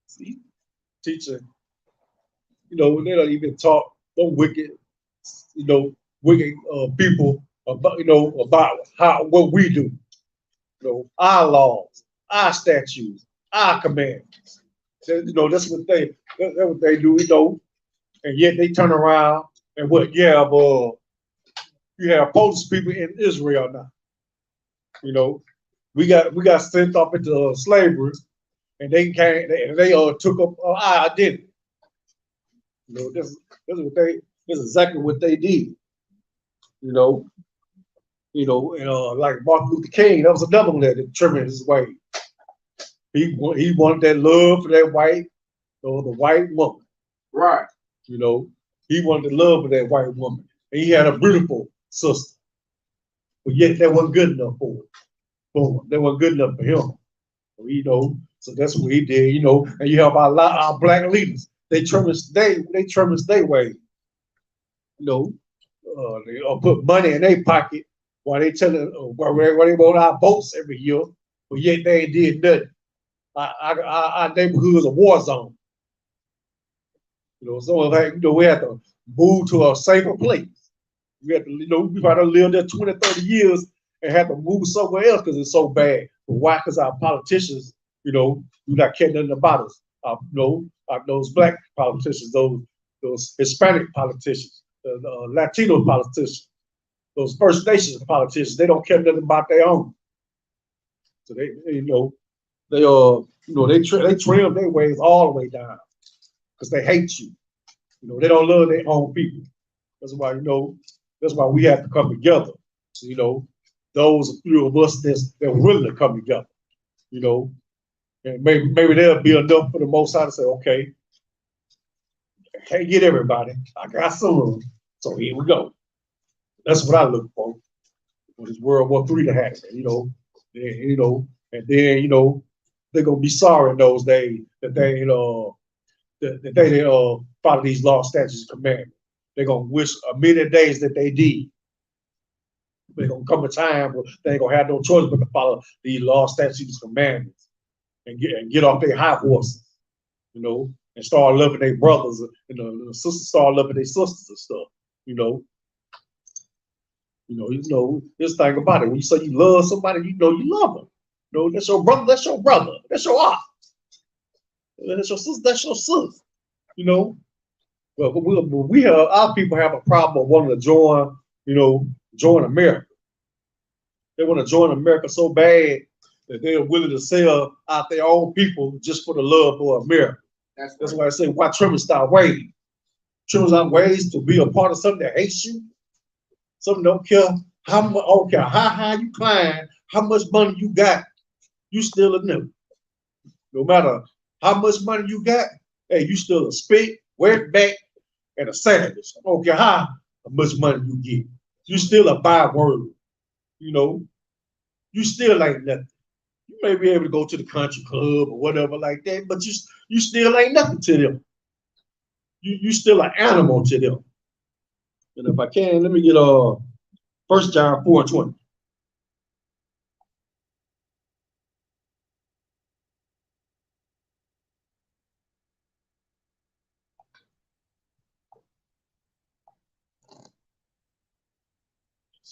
See, teacher, you know, they don't even talk the wicked, you know, wicked people about, you know, about what we do. You know, our laws, our statutes, our commandments. So, you know, that's what they do, you know. And yet they turn around and what? Yeah, but you have Polish people in Israel now. You know, we got sent off into slavery, and they took up our identity. You know, this is exactly what they did. You know, and like Martin Luther King, that was another one that trimming his way. He wanted that love for that white, or the white woman. Right. You know, he wanted the love for that white woman. And he had a beautiful sister. But yet that wasn't good enough for him. That wasn't good enough for him. So, you know, so that's what he did, you know. And you have our black leaders. They trim us their way. You know, they put money in their pocket while they telling where they want our votes every year, but yet they ain't did nothing. Our neighborhood is a war zone. You know, so like, you know, we have to move to a safer place. We have to, you know, we might have lived there 20, 30 years and have to move somewhere else because it's so bad. But why? Because our politicians, you know, do not care nothing about us. You know, those black politicians, those Hispanic politicians, Latino politicians. those First Nations politicians, they don't care nothing about their own. So they they trim their ways all the way down because they hate you. They don't love their own people. That's why that's why we have to come together. Those few of us that were willing to come together. And maybe there'll be enough for the Most High to say, okay, I can't get everybody. I got some, so here we go. That's what I look for this World War III to happen. And then they're gonna be sorry in those days that they that they didn't follow these laws, statutes, and commandments. They're gonna wish a million days that they did. There's gonna come a time where they ain't gonna have no choice but to follow these laws, statutes, and commandments and get off their high horses, and start loving their brothers, and the sisters start loving their sisters and stuff, this thing about it. When you say you love somebody, you love them. That's your brother, that's your brother, that's your aunt. That's your sister, that's your sister. But we have our people have a problem of wanting to join America. They want to join America so bad that they're willing to sell out their own people just for the love for America. That's why I say, why Tremors start waiting? Tremors out ways to be a part of something that hates you. Something don't care how much, don't care how high you climb, how much money you got, you still a nigga. No matter how much money you got, hey, you still a spit, wet back, and a savage. I don't care how much money you get. You still a byword. You still ain't nothing. You may be able to go to the country club or whatever like that, but you still ain't nothing to them. You still an animal to them. And if I can, let me get 1 John 4:20.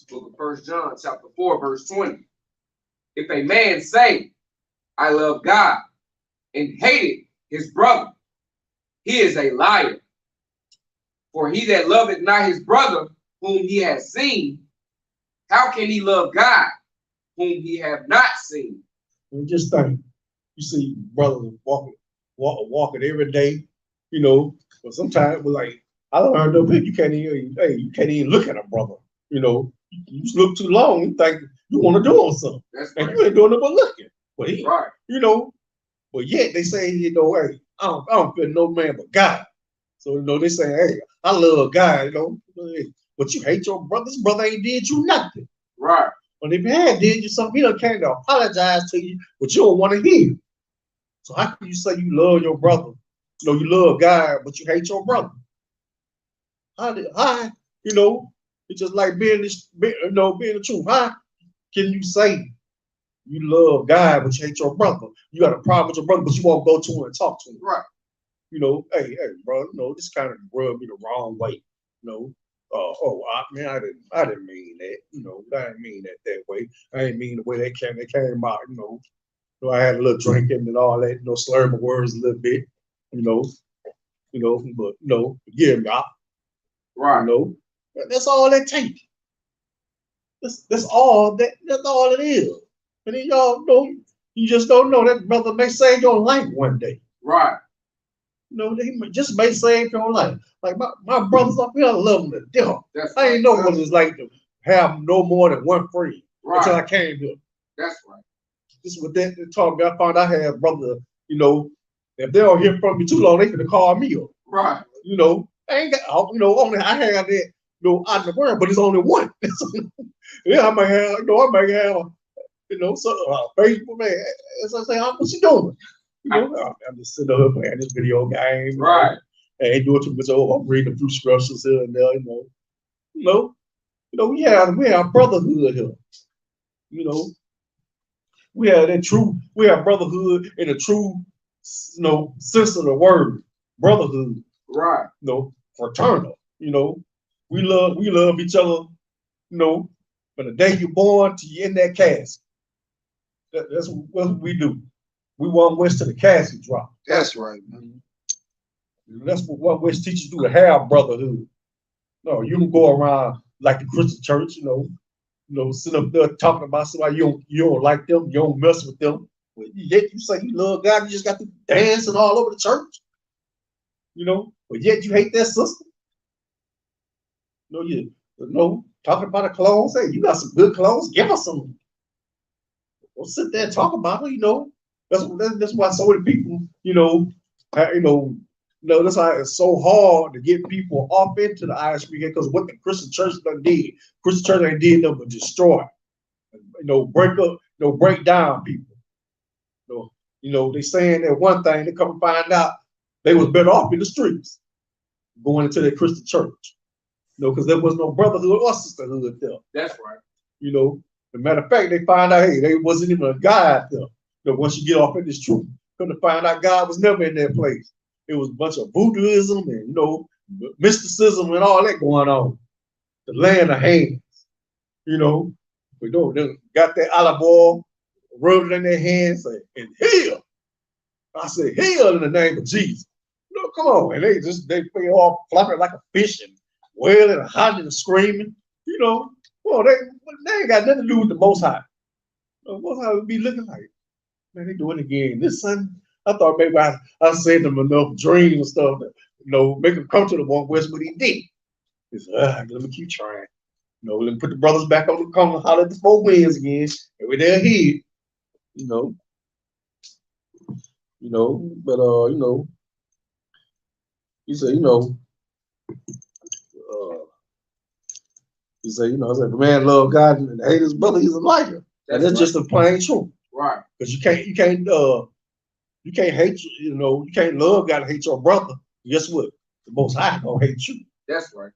Book of 1 John, chapter 4, verse 20. If a man say, I love God, and hated his brother, he is a liar. For he that loveth not his brother whom he has seen, how can he love God whom he have not seen? And just think, you see brothers walking every day, but sometimes we're like, I learned up here, you can't even look at a brother, you just look too long, you think you want to do something. That's and right. You ain't doing it but looking. But right. But yet they say, hey, I don't feel no man but God. So they say, hey, I love God, but you hate your brother. This brother ain't did you nothing. Right. But if he had did you something, he done came to apologize to you, but you don't want to hear. So how can you say you love your brother? You love God, but you hate your brother. It's just like being the truth. How can you say you love God, but you hate your brother? You got a problem with your brother, but you won't go to him and talk to him. Right. Hey, bro, this kind of rubbed me the wrong way. I didn't mean that. I didn't mean that way. I didn't mean the way they came out. I had a little drinking and all that. Slurring my words a little bit. But forgive me. Right. That's all that takes. That's all it is. And then y'all know, you just don't know that brother may save your life one day. Right. He just may save your life. Like my brothers up here, I love them to death. I ain't know what it's like to have no more than one friend until I came here. That's right. This is what they taught me. I found I had brother, if they don't hear from me too long, they could call me up. Right. I ain't got, only I had that, out in the world, but it's only one. Yeah, I might have, Facebook, man. As I say, what you doing? I'm just sitting over playing this video game. Right. I ain't doing too much. I'm reading a few scriptures here and there, we have brotherhood here. We have brotherhood in the true, sense of the word. Brotherhood. Right. Fraternal. We love each other, from the day you're born to you in that casket. That's what we do. We won't wait till the casket drop. That's right, man. That's what West teaches you to have brotherhood. No, you don't go around like the Christian church, sitting up there talking about somebody you don't like them, you don't mess with them. But yet you say you love God, you just got to dancing all over the church, but yet you hate that sister. Talking about a clothes. Hey, you got some good clothes, give us some. Don't sit there and talk about it, That's why so many people, that's why it's so hard to get people off into the ISUPK because what the Christian church done did, Christian church ain't did nothing but destroy, break up, break down people. They saying that one thing, they come and find out they was better off in the streets going into their Christian church. Because there was no brotherhood or sisterhood there. That's right. As a matter of fact, they find out, hey, there wasn't even a God there. Once you get off in this truth, come to find out God was never in that place. It was a bunch of voodooism and mysticism and all that going on. The land of hands, they got that olive oil, rubbed it in their hands, and heal. I said, heal in the name of Jesus. Come on, and they all flopping like a fish and wailing and hollering and screaming. Well, they ain't got nothing to do with the Most High. The Most High would be looking like, man, they doing it again. This Sunday, I thought maybe I sent them enough dreams and stuff that, make them come to the one West, but he did. He said, let me keep trying. Let me put the brothers back on the corner, holler at the 4 winds again, and we're there here. But he said, I said, the man love God and hate his brother, he's a liar. And that's just a plain truth. Right. Because you can't hate, you can't love God and hate your brother. Guess what? The Most High gonna hate you. That's right.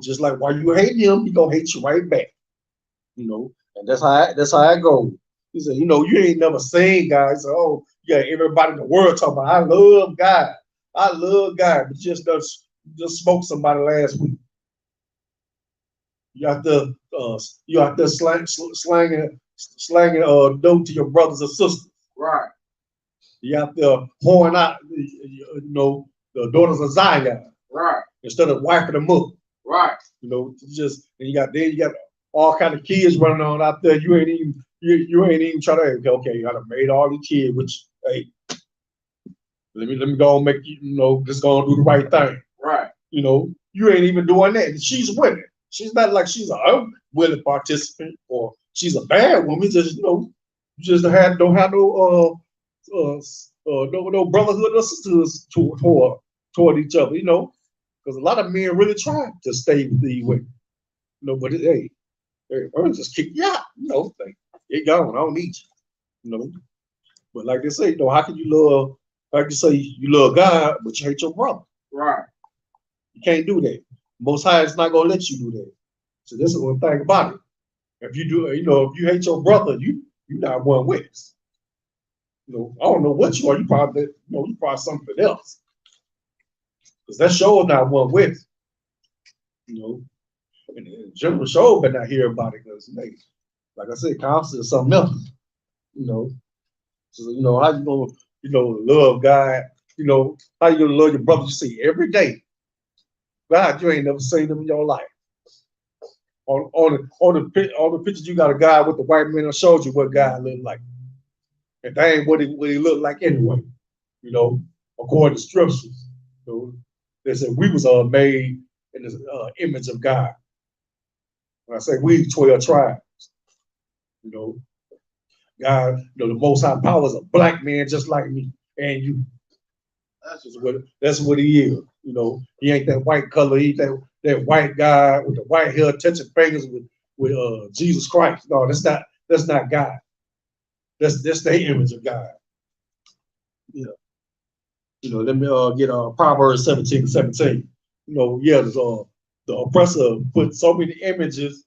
Just like while you hate him, he gonna hate you right back. And that's how it goes. He said, you ain't never seen God. He said, oh, yeah, everybody in the world talking about I love God. I love God, but just smoked somebody last week. You out there slanging dope to your brothers and sisters. Right. You out there pouring out, the daughters of Zion. Right. Instead of wiping them up. Right. And you got all kind of kids running on out there. You ain't even trying to, okay, I done made all these kids, which, hey, let me go and make just go and do the right thing. Right. You ain't even doing that. And she's winning. She's not like she's a willing participant or she's a bad woman. Just you just don't have no brotherhood or sisterhood toward each other. Because a lot of men really try to stay with the way. But hey, I just kick you out. Like, get gone. I don't need you. But like they say, how can you love? Like you say, you love God, but you hate your brother. Right. You can't do that. Most High is not gonna let you do that. So this is one thing about it. If you do, if you hate your brother, you're not one witness. I don't know what you are. You probably something else. Because that show is not one witness. And the general show better not hear about it because, like I said, counsel is something else. So how you gonna, love God? How you gonna love your brother you see every day? God, you ain't never seen them in your life. On the pictures, you got a guy with the white man that showed you what God looked like. And that ain't what he looked like anyway. According to scriptures. They said we was made in the image of God. When I say we, 12 tribes. God, the Most High Power is a black man just like me and you. That's what he is. He ain't that white color. He ain't that white guy with the white hair touching fingers with Jesus Christ. No, that's not God. That's the image of God. Yeah. Let me get Proverbs 17:17. The oppressor put so many images,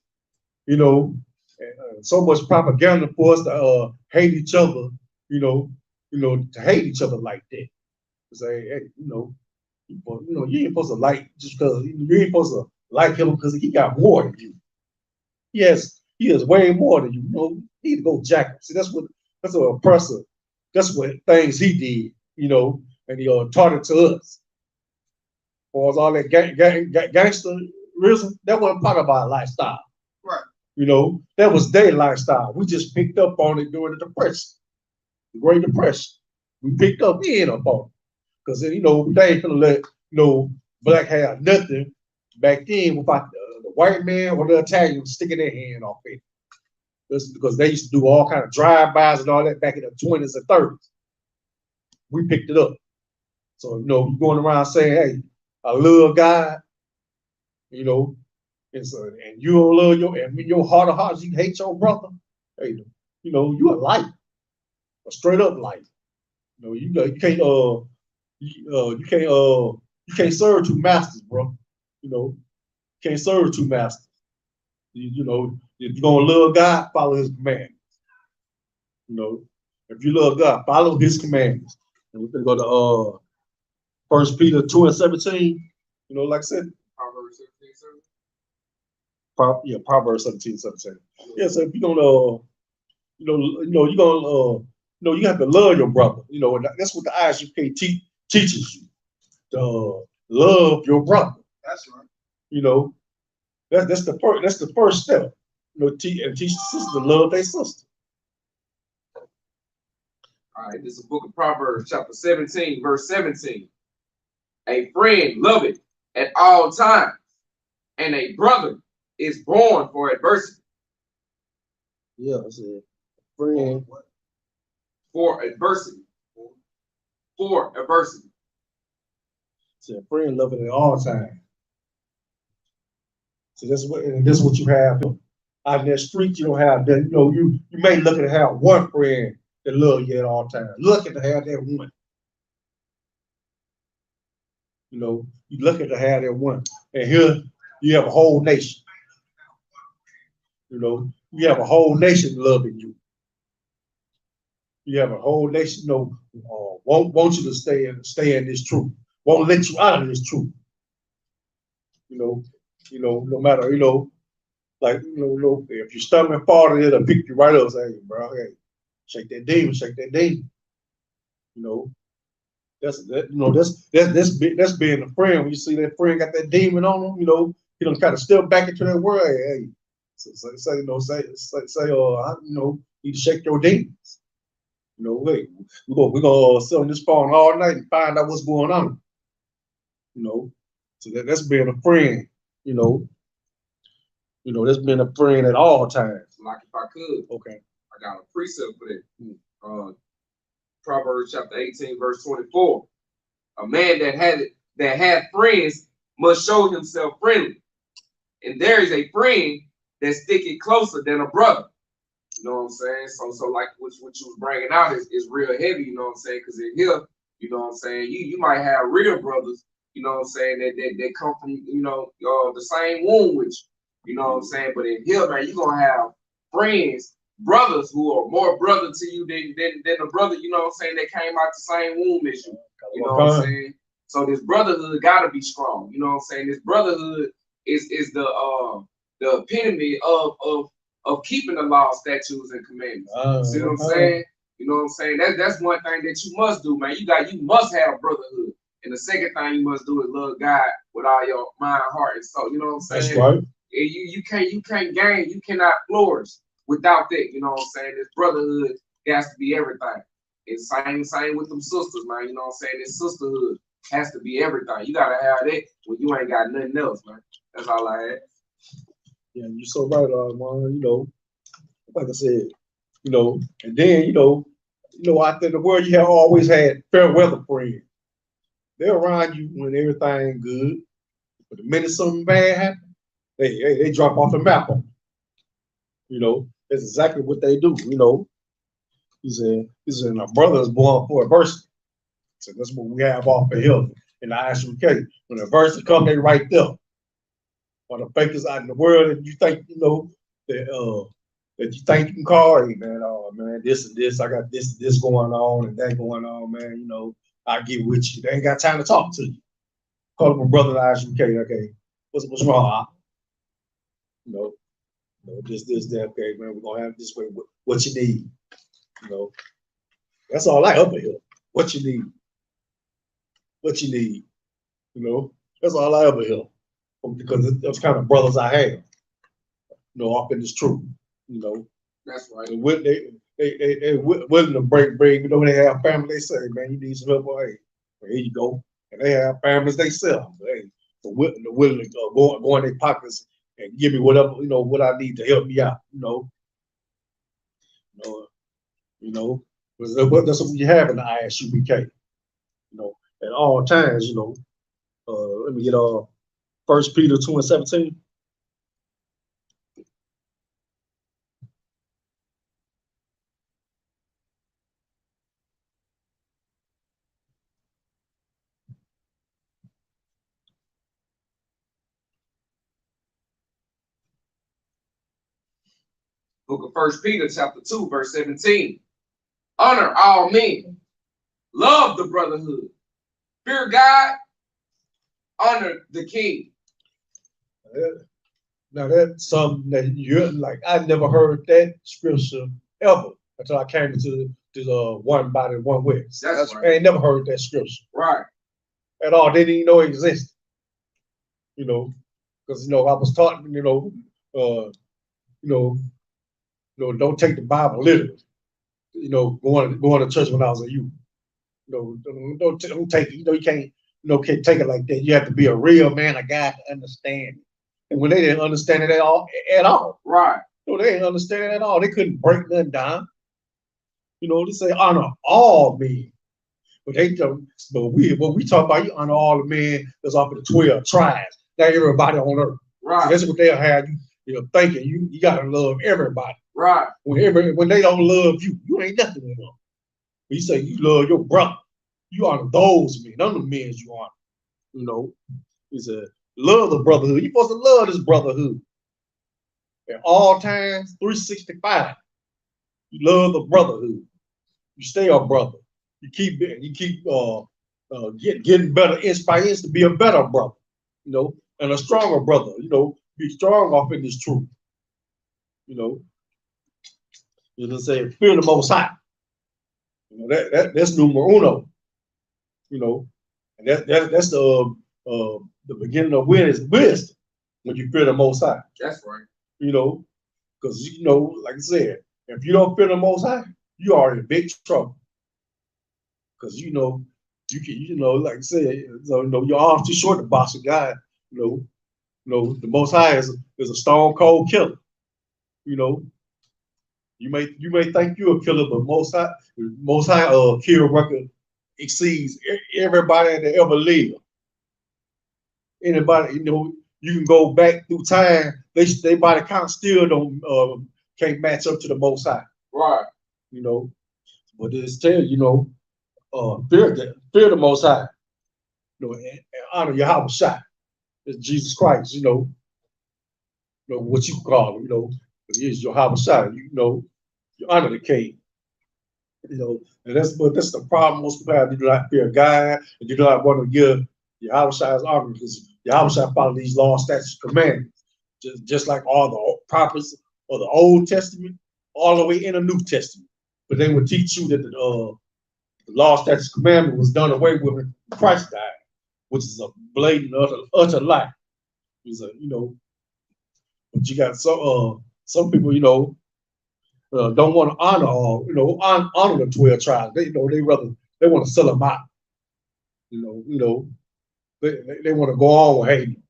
and so much propaganda for us to hate each other, to hate each other like that. To say, hey, you ain't supposed to like just because you ain't supposed to like him because he got more than you. He has way more than you. You need to go jack him. See, that's an oppressor. That's what things he did, and he taught it to us. Or all that gangster reason that wasn't part of our lifestyle. Right. You know, that was their lifestyle. We just picked up on it during the Depression, the Great Depression. We picked up in up on it. Because, you know, they ain't gonna let, you know, black have nothing back then without the white man or the Italian sticking their hand off it. Because they used to do all kind of drive-bys and all that back in the 20s and 30s. We picked it up. So, you know, you going around saying, hey, I love God, you know, and you don't love your heart of hearts, you hate your brother. Hey, you know, you a light, a straight up light. You know, you can't serve two masters, bro. You know, you can't serve two masters. You know, if you're gonna love God, follow His commandments. You know, if you love God, follow His commandments. And we're gonna go to 1 Peter 2:17. You know, like I said, Proverbs 17:17. Proverbs 17:17. Yeah, so if you're gonna, you're gonna, you have to love your brother. You know, and that's what the ISUPK teaches you. To love your brother. That's right. You know, that's the first step. You know, and teach the sister to love their sister. All right, this is the book of Proverbs, chapter 17, verse 17. A friend loveth at all times, and a brother is born for adversity. Yeah, I said, friend. For adversity. For adversity. Said, friend love it at all times. So this is what you have out in that street. You don't have that. You know, you may look at have one friend that love you at all times. Look at to have that one. You know, you look at to have that one, and here you have a whole nation. You know, you have a whole nation loving you. You have a whole nation, you know, want you to stay in this truth. Won't let you out of this truth. You know, no matter, like, if you're stumbling forward, it'll pick you right up and say, hey, bro, hey, shake that demon, shake that demon. You know, that's being a friend. When you see that friend got that demon on him, you know, he don't kind of step back into that world. Hey, you shake your demons. You know, wait, we're gonna sit on this phone all night and find out what's going on. You know, so that's being a friend. You know, that's being a friend at all times. Like if I could, okay, I got a precept for that. Proverbs chapter 18, verse 24. A man that had friends must show himself friendly, and there is a friend that sticketh closer than a brother. You know what I'm saying? So like what you was bringing out is real heavy. You know what I'm saying? Because in here, you know what I'm saying, you might have real brothers. You know what I'm saying, that come from, the same womb with you. You know what I'm saying? But in here, man, you're gonna have friends, brothers who are more brother to you than the brother, you know what I'm saying, that came out the same womb as you. You know what I'm saying? So this brotherhood gotta be strong. You know what I'm saying? This brotherhood is the epitome of keeping the law, statutes, and commandments. See what I'm saying? You know what I'm saying? That's one thing that you must do, man. You must have brotherhood. And the second thing you must do is love God with all your mind, heart, and soul. You know what I'm saying? That's right. You can't gain, you cannot flourish without that. You know what I'm saying? This brotherhood has to be everything. It's same with them sisters, man. You know what I'm saying? This sisterhood has to be everything. You gotta have that when you ain't got nothing else, man. That's all I had. Yeah, you're so right, man. You know, like I said, and then out there in the world, you have always had fair weather friends. They're around you when everything good, but the minute something bad happens, they drop off the map on you. You know, that's exactly what they do. You know, he said, my brother is born for adversity. So that's what we have off of here in the ISUPK. When adversity comes, they right there. Or the fakers out in the world, and you think that you think you can call, hey man, oh man, this and this, I got this and this going on and that going on, man. You know, I get with you. They ain't got time to talk to you. Call my brother ISUPK, okay, what's wrong? This, that, okay, man, we're gonna have this way. What you need? You know, that's all I up here. What you need? What you need? You know, that's all I ever hear. because those kind of brothers I have, up in this truth, That's right. and they willing to break bread, they have family. They say, man, you need some help, hey, here you go, and they have families they sell. Hey, so willing to go in their pockets and give me whatever what I need to help me out. Know, you know, that's what you have in the ISUPK. At all times. Let me get 1 Peter 2:17. Book of 1 Peter chapter 2, verse 17. Honor all men. Love the brotherhood. Fear God. Honor the king. Now that's something that you're like, I never heard that scripture ever until I came into this one body, one way. That's right. I ain't never heard that scripture. Right. At all. They didn't even know it existed. Because I was taught, don't take the Bible literally. Going to church when I was a youth. Don't take it. You can't take it like that. You have to be a real man, a guy to understand it. And when they didn't understand it at all. Right. They didn't understand it at all. They couldn't break nothing down. They say honor all men. But what we talk about, you honor all the men that's off of the 12 tribes. Not everybody on earth. Right. So that's what they'll have you thinking. You gotta love everybody. Right. When they don't love you, you ain't nothing to them. But you say you love your brother. You honor those men, none of the men you honor. He said, love the brotherhood. You're supposed to love this brotherhood. At all times, 365. You love the brotherhood. You stay a brother. You keep getting better inch by inch to be a better brother, and a stronger brother, be strong off in this truth. You just say, fear the Most High. That's numero uno. And that's the beginning of wisdom when you fear the Most High. That's right. Because like I said, if you don't fear the Most High, you are in big trouble. Because you can, like I said, your arms too short to box a guy. The Most High is a stone cold killer. You may think you're a killer, but Most High kill record exceeds everybody that ever lived. Anybody, you can go back through time. They body count still can't match up to the Most High. Right. But it's tell fear the Most High. And honor Yahweh Shai. It's Jesus Christ. What you call him. He is Yahweh Shai. You honor the king. And that's the problem. Most people have. You do not fear God, and you do not want to give Yahweh Shai's honor because Yahweh Shai follow these laws, statutes, commandments, just like all the prophets of the Old Testament, all the way in the New Testament. But they would teach you that the law, statutes, commandment was done away with when Christ died, which is a blatant, utter lie. But you got some people, don't want to honor the 12 tribes. They want to sell them out. They want to go on with hating.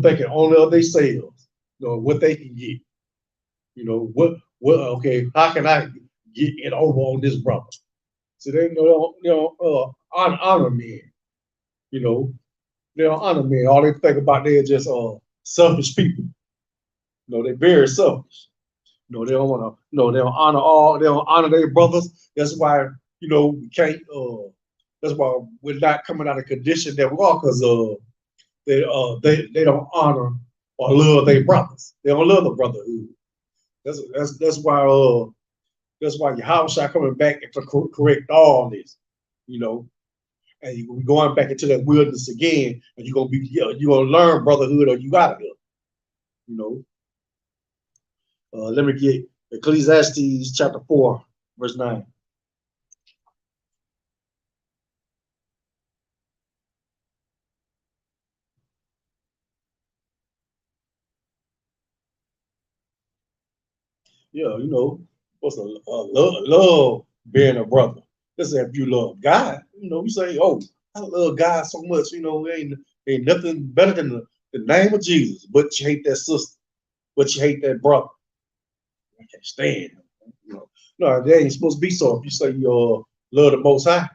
Thinking only of themselves. What they can get. Okay, how can I get it over on this brother? So they honor men. They don't honor men. All they think about, they're just selfish people. They're very selfish. They don't want to. They don't honor they don't honor their brothers. That's why we can't. That's why we're not coming out of condition that we are, because they don't honor or love their brothers. They don't love the brotherhood. That's why Yahweh Shai coming back to correct all this. And you're going back into that wilderness again, and you're gonna learn brotherhood, or you out of here. Let me get Ecclesiastes chapter 4, verse 9. Yeah, what's love being a brother. Just if you love God, you say, oh, I love God so much, ain't nothing better than the name of Jesus. But you hate that sister, but you hate that brother. I can't stand him. No, that ain't supposed to be so. If you say you love the Most High,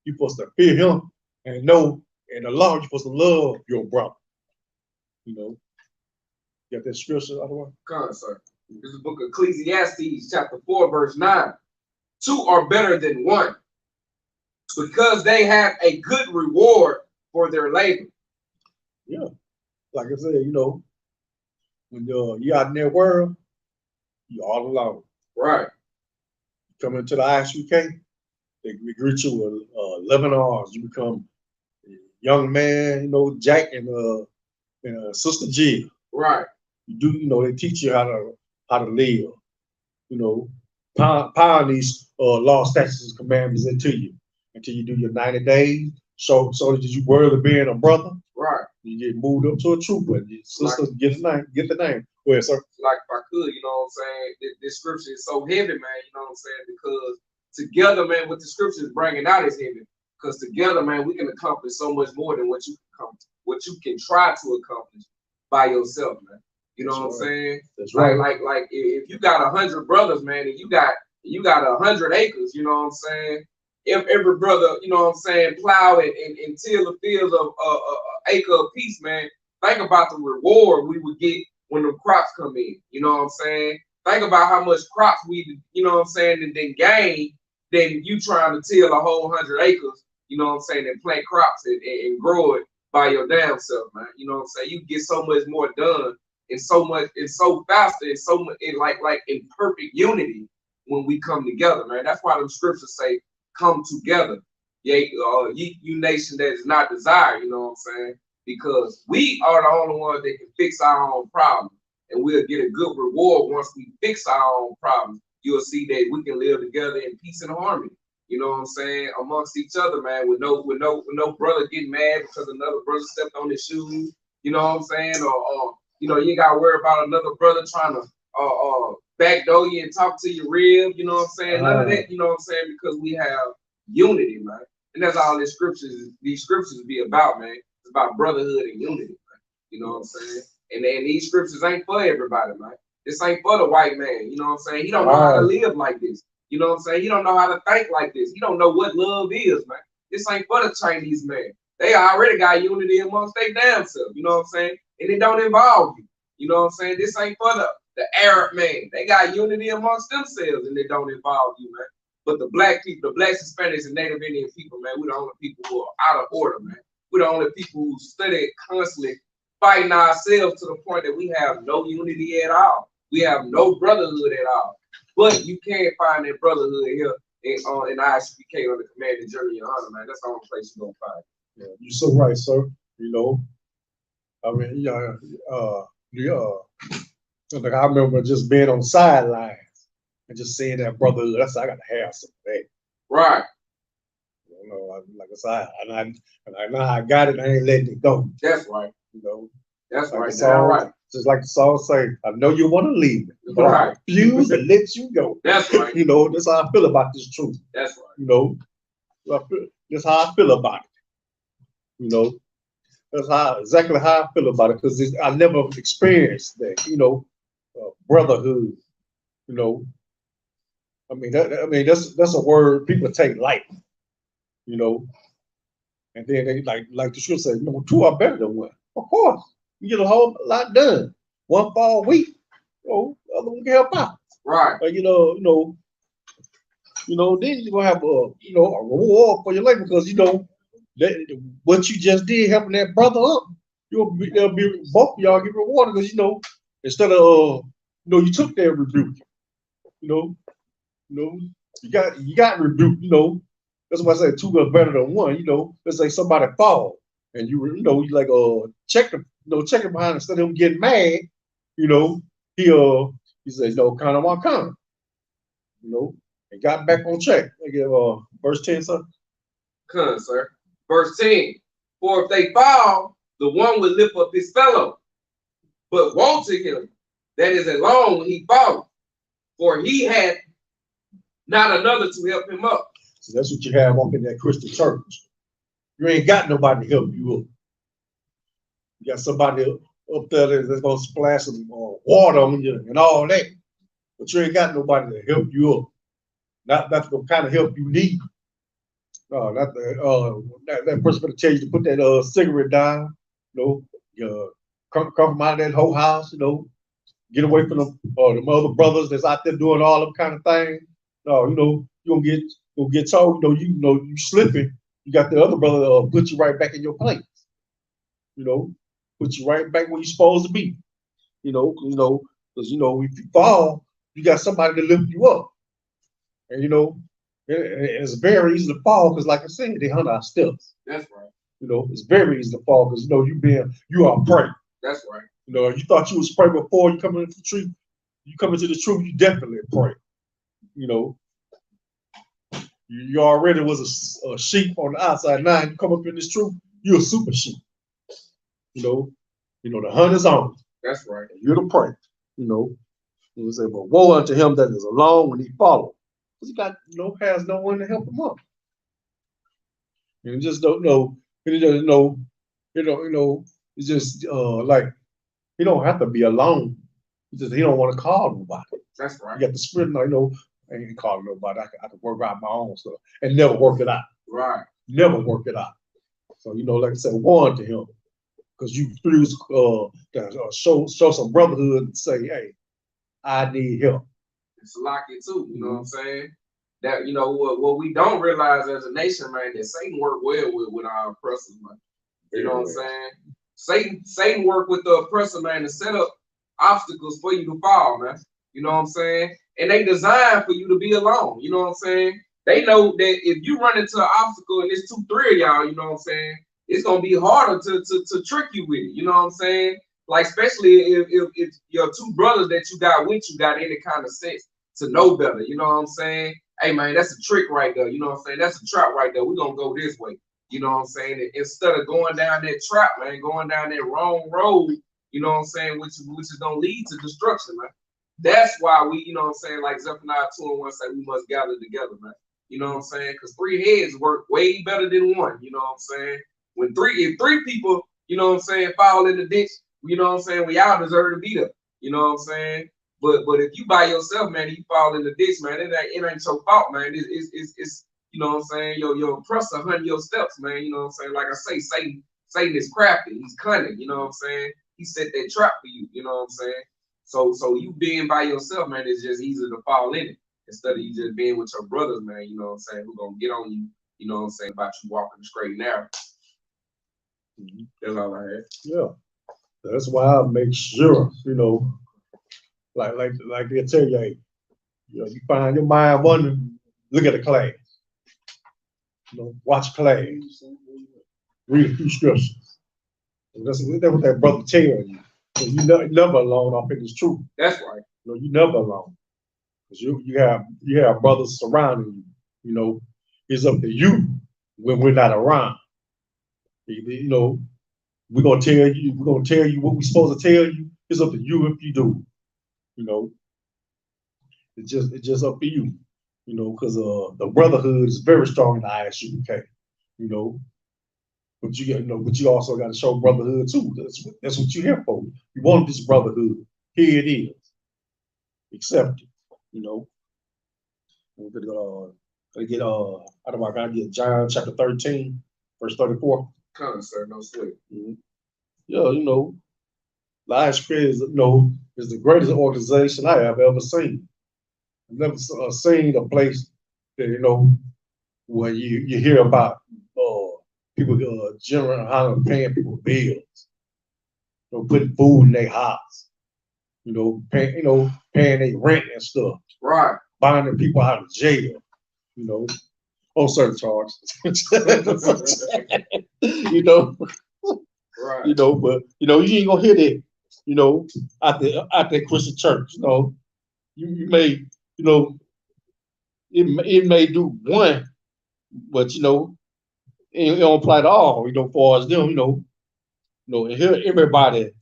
you're supposed to fear Him and know in the law you're supposed to love your brother. Got that scripture out of the way? Come on, sir. This is the book of Ecclesiastes, chapter 4, verse 9. Two are better than one, because they have a good reward for their labor. Yeah. Like I said, when you're out in that world, you're all alone. Right. Coming into the ISUPK, they greet you with 11 arms. You become a young man, Jack and Sister Jill. Right. They teach you how to live. Pound these law, statutes, and commandments into you until you do your 90 days. So that you worthy of being a brother. Right. You get moved up to a trooper. Your sister get the name. Go ahead, sir. Like if I could, what I'm saying? This scripture is so heavy, man, what I'm saying? Because together, man, what the scripture is bringing out is heavy. Because together, man, we can accomplish so much more than what you can try to accomplish by yourself, man. You know what I'm saying? That's right. Like if you got 100 brothers, man, and you got 100 acres, you know what I'm saying? If every brother, you know what I'm saying, plow and till the fields of acre apiece, man, think about the reward we would get when the crops come in. You know what I'm saying? Think about how much crops we, you know what I'm saying, and then gain than you trying to till a whole 100 acres, you know what I'm saying, and plant crops and grow it by your damn self, man. You know what I'm saying? You get so much more done and so faster and so much like in perfect unity when we come together, man. That's why them scriptures say, come together. Yeah, you nation that is not desired, you know what I'm saying? Because we are the only ones that can fix our own problems. And we'll get a good reward once we fix our own problems. You'll see that we can live together in peace and harmony. You know what I'm saying? Amongst each other, man, with no brother getting mad because another brother stepped on his shoes. You know what I'm saying? Or you ain't gotta worry about another brother trying to backdoor you and talk to your rib. You know what I'm saying? None of that, you know what I'm saying? Because we have unity, man. And that's all these scriptures be about, man. It's about brotherhood and unity, man. You know what I'm saying? And these scriptures ain't for everybody, man. This ain't for the white man. You know what I'm saying? He don't know how to live like this. You know what I'm saying? He don't know how to think like this. He don't know what love is, man. This ain't for the Chinese man. They already got unity amongst their damn self. You know what I'm saying? And it don't involve you. You know what I'm saying? This ain't for the Arab man. They got unity amongst themselves and it don't involve you, man. But the black people, the blacks, Hispanics, and Native Indian people, man, we're the only people who are out of order, man. We're the only people who study constantly fighting ourselves to the point that we have no unity at all. We have no brotherhood at all. But you can't find that brotherhood here in ISUPK on the Command and Journey of Honor, man. That's the only place you're gonna find. Yeah, you're so right, sir. I mean, like I remember just being on the sidelines and just seeing that brotherhood. I said, I got to have some of that. Right. Like I said, and I got it. I ain't letting it go. That's right. That's like right. Song, right. Just like the song say, I know you want to leave me, but I refuse to let you go. That's right. That's how I feel about this truth. That's right. That's how I feel about it. That's exactly how I feel about it, because I never experienced that. Brotherhood. That's a word people take lightly. And then they like the scripture says, two are better than one. Of course, you get a whole lot done. One fall weak, the other one can help out. Right. But then you're gonna have a reward for your labor, because that what you just did helping that brother up, there'll be both of y'all get rewarded, because instead of you took their rebuke, you got rebuked, That's why I say two are better than one. Let's say somebody fall and you like check them, check him behind, instead of him getting mad, he says, kind of kind, and got back on track. I give verse 10, sir. Come, sir. Verse 10. For if they fall, the one will lift up his fellow. But woe to him that is alone when he falls. for he had not another to help him up. So that's what you have up in that Christian church. You ain't got nobody to help you up. You got somebody up there that's gonna splash some water on you and all that, but you ain't got nobody to help you up. Not the kind of help you need. Not that person gonna tell you to put that cigarette down. You know, come from out of that whole house. You know, get away from them other brothers that's out there doing all them kind of things. No, you know, you gonna get told. You know, you slipping. You got the other brother put you right back in your place. You know, put you right back where you're supposed to be. You know, because if you fall, you got somebody to lift you up. And you know, it's very easy to fall because, like I said, they hunt our steps. That's right. You know, it's very easy to fall because you are prey. That's right. You know, you thought you was prey before you come into the truth. You come into the truth, you definitely prey. You know, you already was a sheep on the outside. Now you come up in this truth, you're a super sheep. You know, the hunt is on. That's right. You're the prey. You know, you say, but woe unto him that is alone when he follows. Because he got has no one to help him up. You just don't know. You just know. It's just like he don't have to be alone. He don't want to call nobody. That's right. You got the spirit. I ain't calling nobody. I can work out my own stuff and never work it out. Right. Never work it out. So like I said, woe to him, because you refuse show some brotherhood and say, hey, I need help. It's like it too. You know what I'm saying? That what we don't realize as a nation, man, that Satan worked well with our oppressors, man. You know what I'm saying? Satan worked with the oppressor, man, to set up obstacles for you to fall, man. You know what I'm saying? And they designed for you to be alone. You know what I'm saying? They know that if you run into an obstacle and it's 2, 3 of y'all, you know what I'm saying, it's gonna be harder to trick you with it. You know what I'm saying? Like especially if your 2 brothers that you got with you got any kind of sense to know better. You know what I'm saying? Hey man, that's a trick right there. You know what I'm saying? That's a trap right there. We're gonna go this way. You know what I'm saying? Instead of going down that trap, man, going down that wrong road, you know what I'm saying, which is gonna lead to destruction, man. That's why we, you know what I'm saying, like Zephaniah 2:1 say we must gather together, man. You know what I'm saying? Because 3 heads work way better than 1. You know what I'm saying? If 3 people, you know what I'm saying, fall in the ditch, you know what I'm saying, we all deserve to be there. You know what I'm saying? But if you by yourself, man, you fall in the ditch, man, it ain't your fault, man. It's you know what I'm saying, your oppressor hunting your steps, man. You know what I'm saying? Like I say, Satan is crafty, he's cunning, you know what I'm saying? He set that trap for you, you know what I'm saying? So you being by yourself, man, it's just easy to fall in it instead of you just being with your brothers, man, you know what I'm saying, who gonna get on you, you know what I'm saying, about you walking the straight and narrow. That's all I had. Yeah. That's why I make sure, like they tell you, hey, you find your mind wondering, look at the class. Watch class. Read a few scriptures. That's what that brother tell you. So you never alone off in this truth. That's right. You never alone. Because you have brothers surrounding you. It's up to you when we're not around. We're gonna tell you what we're supposed to tell you. It's up to you if you do. It's just up to you. Because the brotherhood is very strong in the ISUPK. But you also got to show brotherhood too. That's what you're here for. You want this brotherhood. Here it is. Accept it. We're gonna get I don't know, I gotta get John chapter 13, verse 34. Come, sir, no sleep. Yeah, the ISUPK is the greatest organization I have ever seen. I've never seen a place that where you hear about people generally paying people bills, putting food in their house, paying their rent and stuff, right? Binding people out of jail, on certain charges, right? But you ain't gonna hear that, out that Christian church, you may, it may do one, but it don't apply to all, for us them, and here everybody,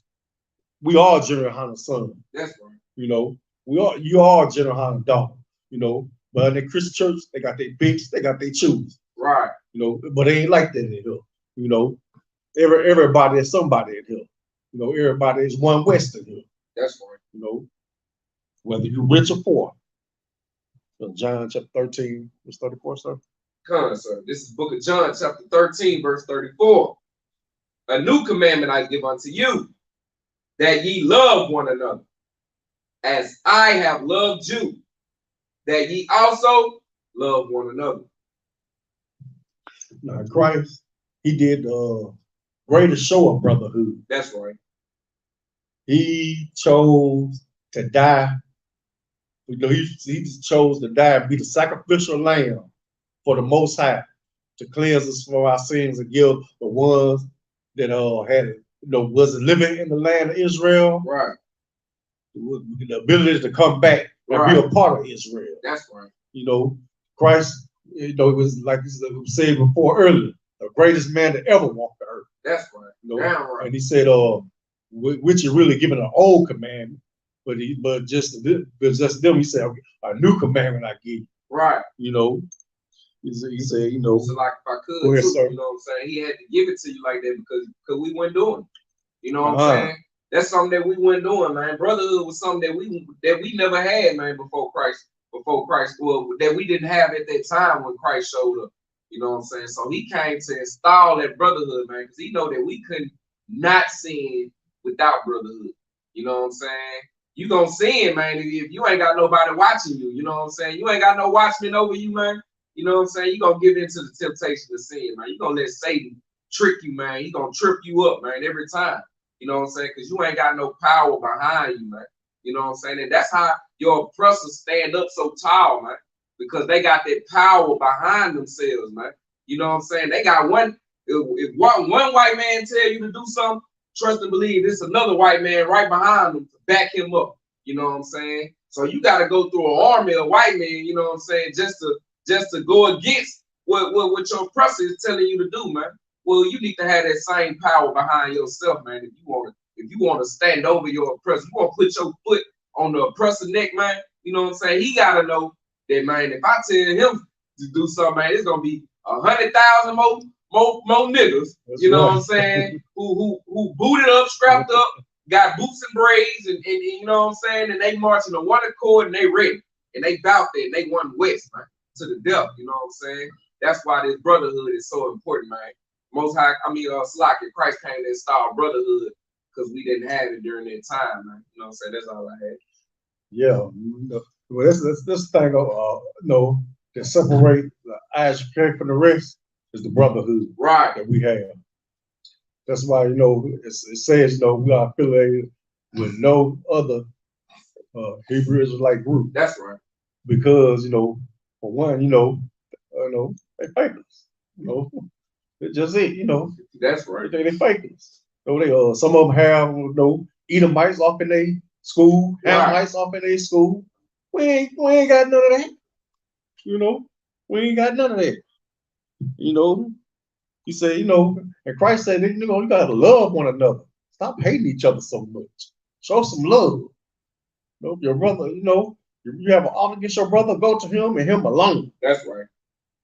we all Jerry Hunter's son. That's right. You are general Hana dog, you know. But in the Christian church, they got their picks, they got their choose, Right. you know. But they ain't like that in here, you know. Everybody is somebody in here, you know. Everybody is one Western here, That's right. you know. Whether you're rich or poor. So John chapter 13, verse 34, sir. Come on, sir. This is Book of John, chapter 13, verse 34. A new commandment I give unto you, that ye love one another, as I have loved you, that ye also love one another. Now Christ, he did the greatest show of brotherhood. That's right. He chose to die. You know, he chose to die and be the sacrificial lamb for the Most High to cleanse us from our sins and give the ones that had, you know, wasn't living in the land of Israel, Right. the ability to come back and Right. be a part of Israel. That's right. You know, Christ, you know, it was like we said before earlier, the greatest man to ever walk the earth. That's right. You know? Damn right. And he said, which is really giving an old commandment, but just them, he said, a new commandment I give you. Right. You know, he said, you know. So like if I could, go ahead, too, sir. you know what I'm saying? He had to give it to you like that because we weren't doing it. You know what I'm saying? That's something that we weren't doing, man. Brotherhood was something that we never had, man, before Christ, well, that we didn't have at that time when Christ showed up. You know what I'm saying? So he came to install that brotherhood, man, because he know that we couldn't not sin without brotherhood. You know what I'm saying? You gonna sin, man, if you ain't got nobody watching you. You know what I'm saying? You ain't got no watchman over you, man. You know what I'm saying? You gonna give into the temptation to sin, man. You gonna let Satan trick you, man. He gonna trip you up, man, every time. You know what I'm saying? Because you ain't got no power behind you, man. You know what I'm saying? And that's how your oppressors stand up so tall, man. Because they got that power behind themselves, man. You know what I'm saying? They got if one white man tell you to do something, trust and believe there's another white man right behind them to back him up. You know what I'm saying? So you got to go through an army of white men, you know what I'm saying, just to go against what your oppressor is telling you to do, man. Well, you need to have that same power behind yourself, man. If you want to stand over your oppressor, you want to put your foot on the oppressor neck, man. You know what I'm saying? He gotta know that, man. If I tell him to do something, man, it's gonna be 100,000 more niggas. That's you know right. what I'm saying? who booted up, strapped up, got boots and braids, and you know what I'm saying? And they marching on one accord and they ready and they bout there and they won west, man, to the death. You know what I'm saying? That's why this brotherhood is so important, man. Most High, Slack and Christ came to install brotherhood because we didn't have it during that time, man. You know what I'm saying? That's all I had. Yeah. Well, this thing that separate the ISUPK from the rest is the brotherhood Right. that we have. That's why, you know, it says, you know, we are affiliated with no other Hebrew Israelite group. That's right. Because, you know, for one, they fake us. You know, it's just it, you know. That's right. They fake us. So they some of them have, you know, Edomites off in their school, Hamites off in their school. We ain't got none of that. You know, we ain't got none of that. You know, he said, you know, and Christ said, you know, you gotta love one another. Stop hating each other so much. Show some love. You know, your brother, you know, if you have an offer against your brother, go to him and him alone. That's right.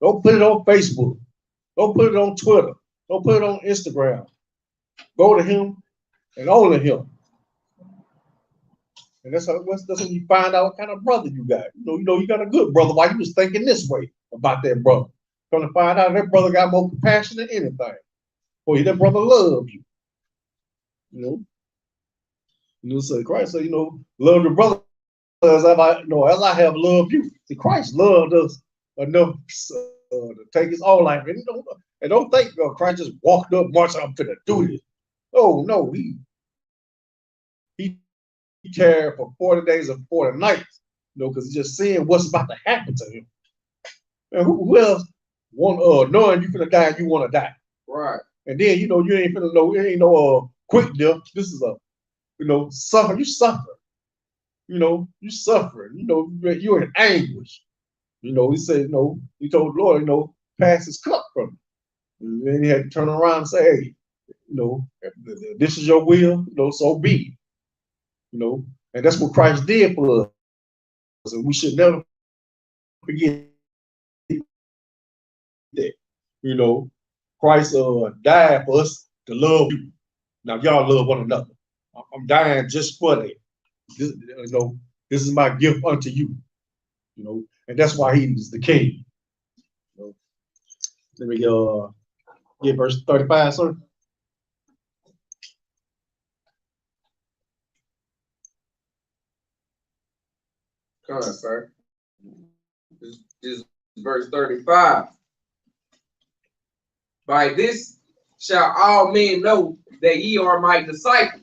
Don't put it on Facebook. Don't put it on Twitter. Don't put it on Instagram. Go to him and only him. And that's when you find out what kind of brother you got. You know, you got a good brother. Why you was thinking this way about that brother? Come to find out that brother got more compassion than anything. Boy, that brother loved you. You know, so Christ said, you know, love your brother as I have loved you. See, Christ loved us enough to take his own life. And don't think Christ just walked up, marched up to the duty. Oh no, he carried for 40 days and 40 nights, you know, because he's just seeing what's about to happen to him. And who else knowing you finna die, you want to die. Right. And then, you know, you ain't finna know, it ain't no quick death. This is suffer. You suffer. You know, you suffering. You know, you're in anguish. You know, he said, you know, he told the Lord, you know, pass his cup from him. And then he had to turn around and say, hey, you know, this is your will, you know, so be it. You know, and that's what Christ did for us. and we should never forget that. You know, Christ died for us to love you. Now y'all love one another. I'm dying just for that. This is my gift unto you. And that's why he is the king. Let me get verse 35, sir. Come on, sir. This is verse 35. By this shall all men know that ye are my disciples,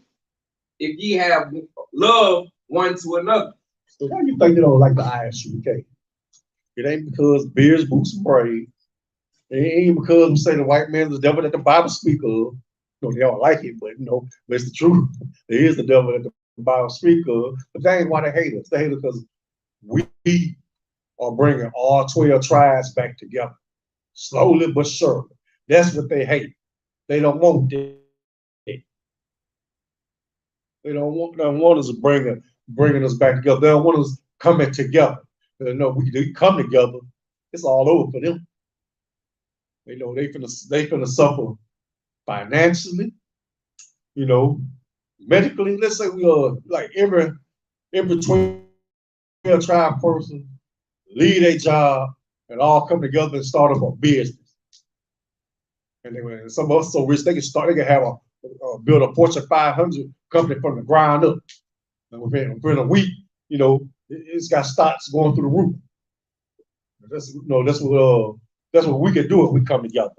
if ye have love one to another. So why you think they don't like the ISUPK? It ain't because beards, boots, and braids. It ain't because we say the white man is the devil that the Bible speaks of. They don't like it, but but it's the truth. There is the devil that the Bible speaks of. But that ain't why they hate us. They hate us because we are bringing all 12 tribes back together, slowly but surely. That's what they hate. They don't want that. They don't want us bringing us back together. They don't want us coming together. We come together. It's all over for them. They finna suffer financially, medically. Let's say we are like every 12 tribe person leave their job and all come together and start up a business. And some of us so rich they can have build a Fortune 500 company from the ground up. And within a week, it's got stocks going through the roof. That's what we can do if we come together.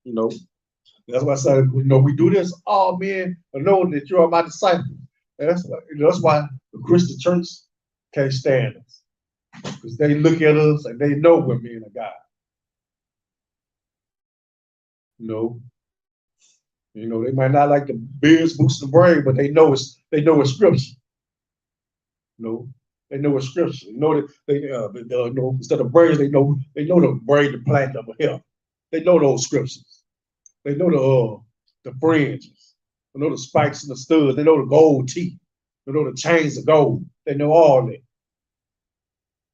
That's why I said, we do this. All men know that you are my disciples. And that's why the Christian church can't stand us, because they look at us and they know we're men of God. They might not like the beards, boots, and braid, but they know it's scripture. They know it's scripture. Instead of braids, they know the braid, the plant of a hair. They know those scriptures. They know the fringes. They know the spikes and the studs. They know the gold teeth. They know the chains of gold. They know all that.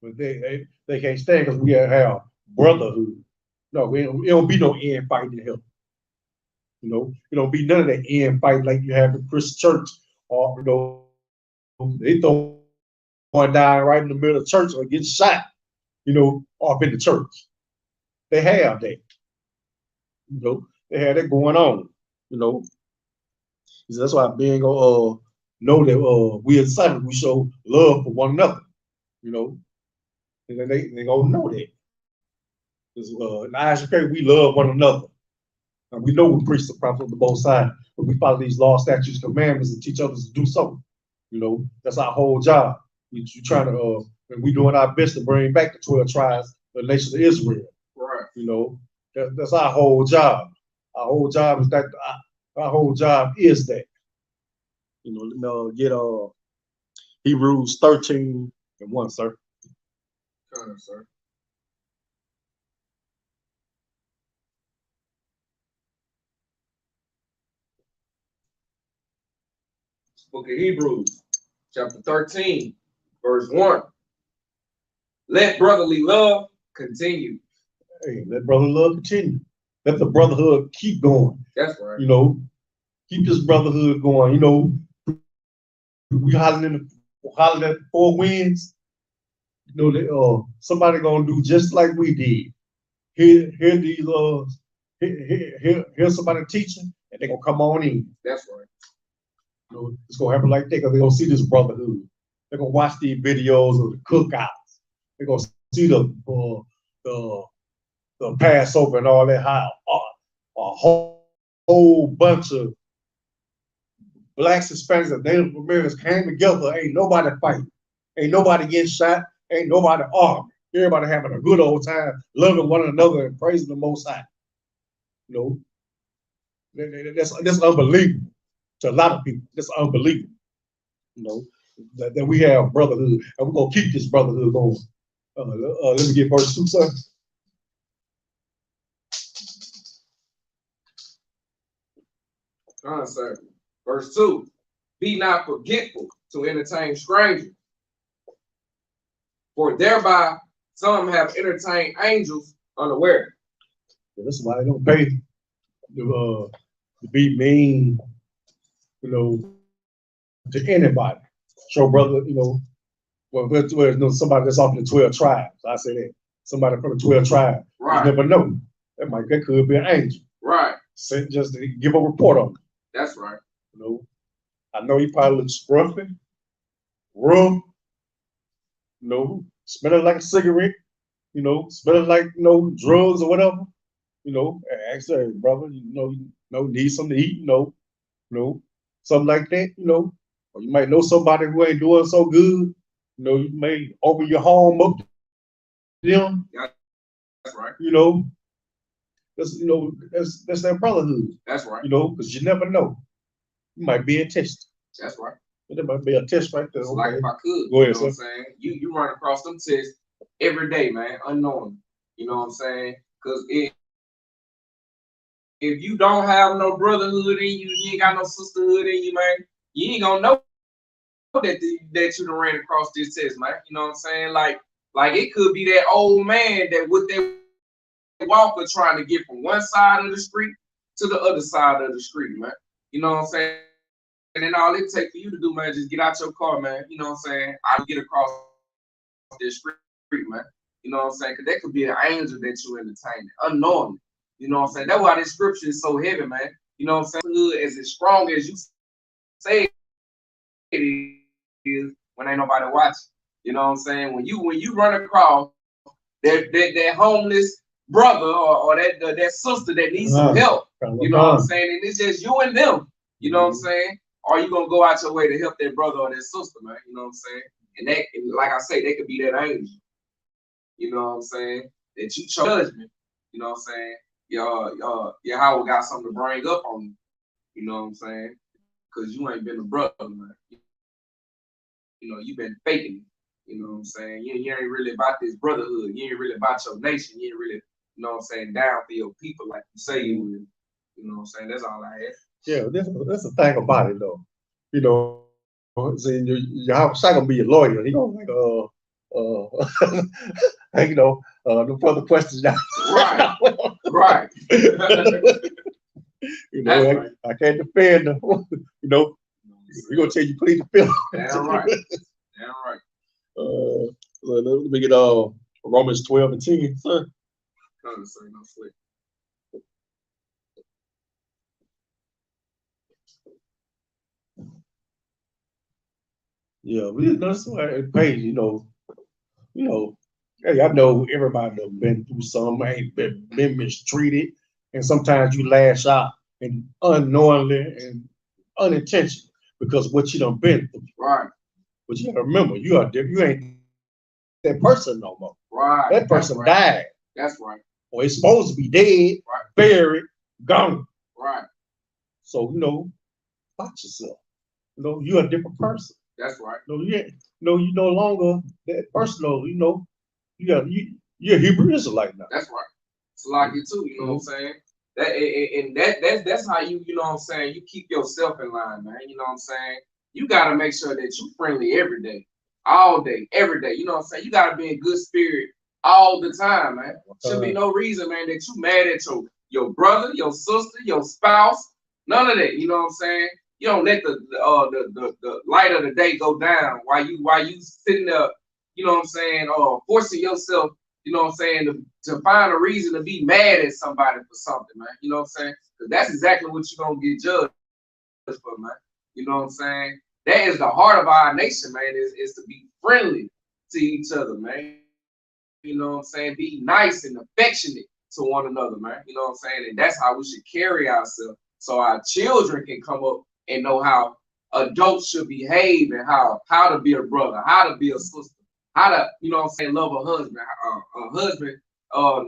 But they can't stand because we have brotherhood. No, it don't be no infighting in here. It don't be none of that infight like you have in Christian church, or they throw one down right in the middle of church or get shot, off in the church. They have that. They have that going on. So that's why being know that we as disciples, we show love for one another. And then they gonna know that. Because in the ISUPK, we love one another. And we know we preach the prophet of the Most High, but we follow these laws, statutes, commandments, and teach others to do so. That's our whole job. We trying to, and we doing our best to bring back the 12 tribes, the nation of Israel. Right. That's our whole job. Our whole job is that. Our whole job is that. Get Hebrews 13:1, sir. Come on, sir. Book of Hebrews, chapter 13, verse 1. Let brotherly love continue. Hey, let brotherly love continue. Let the brotherhood keep going. That's right. Keep this brotherhood going. We hollering at four winds. Somebody gonna do just like we did. Hear somebody teaching, and they're gonna come on in. That's right. It's gonna happen like that because they're gonna see this brotherhood. They're gonna watch these videos of the cookouts. They're gonna see the Passover and all that. How a whole bunch of blacks, Hispanics, and Native Americans came together. Ain't nobody fighting. Ain't nobody getting shot. Ain't nobody arguing. Everybody having a good old time, loving one another and praising the Most High. That's unbelievable to a lot of people. That's unbelievable. That we have brotherhood, and we're gonna keep this brotherhood going. Let me get verse 2, sir. Come on, sir. Verse 2. Be not forgetful to entertain strangers, for thereby some have entertained angels unaware. That's why they don't pay to be mean, to anybody. Show brother, somebody that's off the 12 tribes. I say that. Somebody from the 12 tribes. Right. You never know. That could be an angel. Right. Sent just to give a report on it. That's right. I know he probably looks scruffy, rough, smelling like a cigarette, smelling like drugs or whatever. Ask her, brother, need something to eat, something like that, or you might know somebody who ain't doing so good. You may open your home up to them. Yeah, that's right. That's that brotherhood. That's right. Because you never know. You might be in test. That's right. There might be a test right there. It's like if I could, go ahead, what I'm saying? You run across them tests every day, man, unknowingly. You know what I'm saying? Because if you don't have no brotherhood in you, you ain't got no sisterhood in you, man, you ain't gonna know that you done ran across this test, man. You know what I'm saying? Like it could be that old man that with that walker trying to get from one side of the street to the other side of the street, man. You know what I'm saying? And then all it takes for you to do, man, just get out your car, man. You know what I'm saying? I'll get across this street, man. You know what I'm saying? Because that could be an angel that you entertain, unknowingly. You know what I'm saying? That's why this scripture is so heavy, man. You know what I'm saying? Good as strong as you say it is when ain't nobody watching. You know what I'm saying? When you run across that homeless brother or that sister that needs some help, you know what I'm saying? And it's just you and them. You know what I'm saying? Or you gonna go out your way to help that brother or that sister, man? You know what I'm saying? And that, like I say, they could be that angel. You know what I'm saying? That you chose judgment. You know what I'm saying? Your Howard got something to bring up on you. You know what I'm saying? Because you ain't been a brother, man. You've been faking it. You know what I'm saying? You ain't really about this brotherhood. You ain't really about your nation. You ain't really, you know what I'm saying, down for your people like you say you will. You know what I'm saying? That's all I have. Yeah, that's the thing about it, though. See, your Shaq gonna be your lawyer. He gonna no further questions now. Right, right. Right. I can't defend them. We're gonna tell you please defend. Damn right. Damn right. Let me get Romans 12 and 10, sir. Come say no slick. Yeah, that's why it pays, hey, I know everybody done been through some, ain't been mistreated, and sometimes you lash out and unknowingly and unintentionally because what you done been through. Right. But you gotta remember, you ain't that person no more. Right. That person died. That's right. Or it's supposed to be dead, right. Buried, gone. Right. So watch yourself. You're a different person. That's right. You no longer that person. You're a Hebrew Israelite now. That's right. It's like you too. You know what I'm saying? That's how you know what I'm saying. You keep yourself in line, man. You know what I'm saying? You gotta make sure that you friendly every day, all day, every day. You know what I'm saying? You gotta be in good spirit all the time, man. Should be no reason, man, that you mad at your brother, your sister, your spouse. None of that. You know what I'm saying? You don't let the light of the day go down while you sitting there, you know what I'm saying, forcing yourself, you know what I'm saying, to find a reason to be mad at somebody for something, man. You know what I'm saying? Because that's exactly what you're gonna get judged for, man. You know what I'm saying? That is the heart of our nation, man, is to be friendly to each other, man. You know what I'm saying? Be nice and affectionate to one another, man. You know what I'm saying? And that's how we should carry ourselves so our children can come up and know how adults should behave and how to be a brother, how to be a sister, how to, you know what I'm saying, love a husband,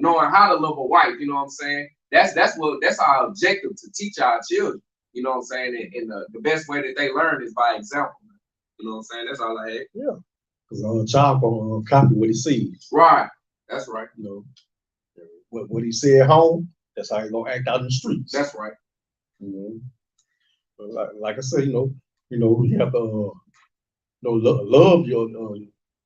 knowing how to love a wife, you know what I'm saying? That's our objective, to teach our children, you know what I'm saying? And the best way that they learn is by example, man. You know what I'm saying? That's all I had. Yeah. Because a child gonna copy what he sees. Right. That's right. What he said at home, that's how he gonna act out in the streets. That's right. Like I said, you have to love your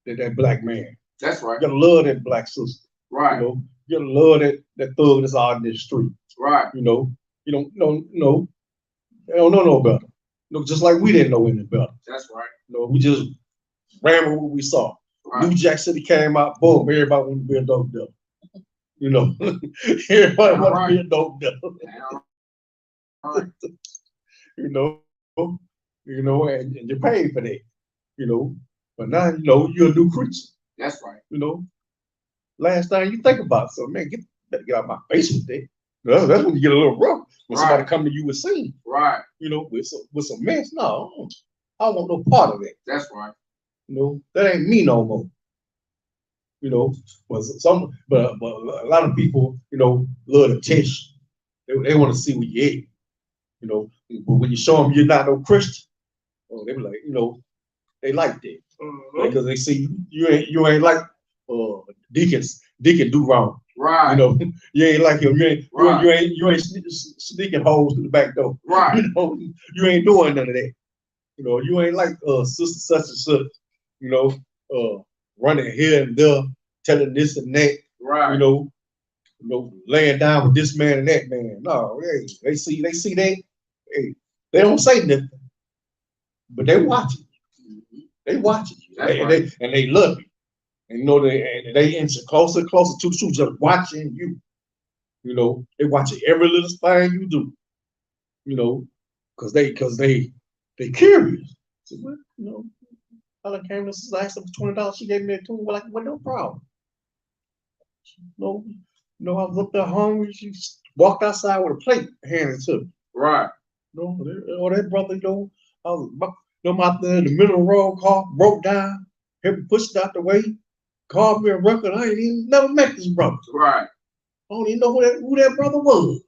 that black man. That's right. You gotta love that black sister. Right. You know, you gotta love that thug that's out in the street. Right. You know, they don't know no better. You know, just like we didn't know any better. That's right. You know, we just ran with what we saw. Right. New Jack City came out, boom, everybody wanted to be a dope dealer. You know, everybody wanted to be a dope dealer. Right. you know, and you paid for that. You know, but now you know you're a new creature. That's right. You know, last time you think about something, man, better get out of my face with that. That's when you get a little rough. When somebody come to you with sin. Right. You know, with some mess. No, I don't want no part of that. That's right. You know, that ain't me no more. You know, but a lot of people, you know, love to test. They want to see where you at. You know, but when you show them you're not no Christian, they be like, you know, they like that because they see you ain't like Deacon do wrong. Right. You know, you ain't like him. You ain't sneaking holes through the back door. Right. You know, you ain't doing none of that. You know, you ain't like sister such and such. You know, running here and there, telling this and that. Right. You know, laying down with this man and that man. No, hey, they see that. Hey, they don't say nothing, but they watching you. They watching you. And they love you. And you know they inch closer and closer to the truth, just watching you. You know, they watching every little thing you do. You know, because they curious. So what, you know, I came to ask them for $20. She gave me that too. Well, like, well, no problem. No, I was up there hungry. She walked outside with a plate handed to me. Right. You know, that brother, you know, I was out there in the middle of the road, car broke down, helped me push it out the way, called me a record. I ain't even never met this brother. Right. I don't even know who that brother was.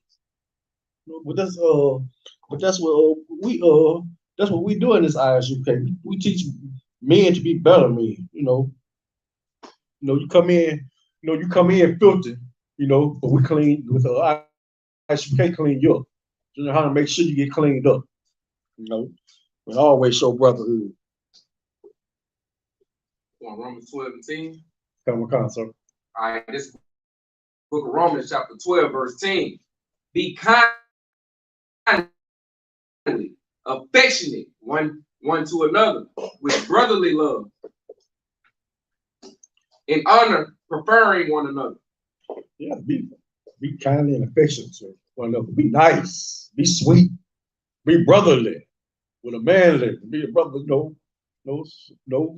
You know, but that's what we do in this ISUPK. We teach men to be better men. You know, you come in filthy. You know, but we clean with ISUPK clean you up. You know how to make sure you get cleaned up. You know, and always show brotherhood. On Romans 12 and 10. Come on, sir. All right, this book of Romans, chapter 12, verse 10. Be kindly, affectionate one to another with brotherly love, in honor, preferring one another. Yeah, be kindly and affectionate to one another. Be nice, be sweet, be brotherly. With a manly, be a brother,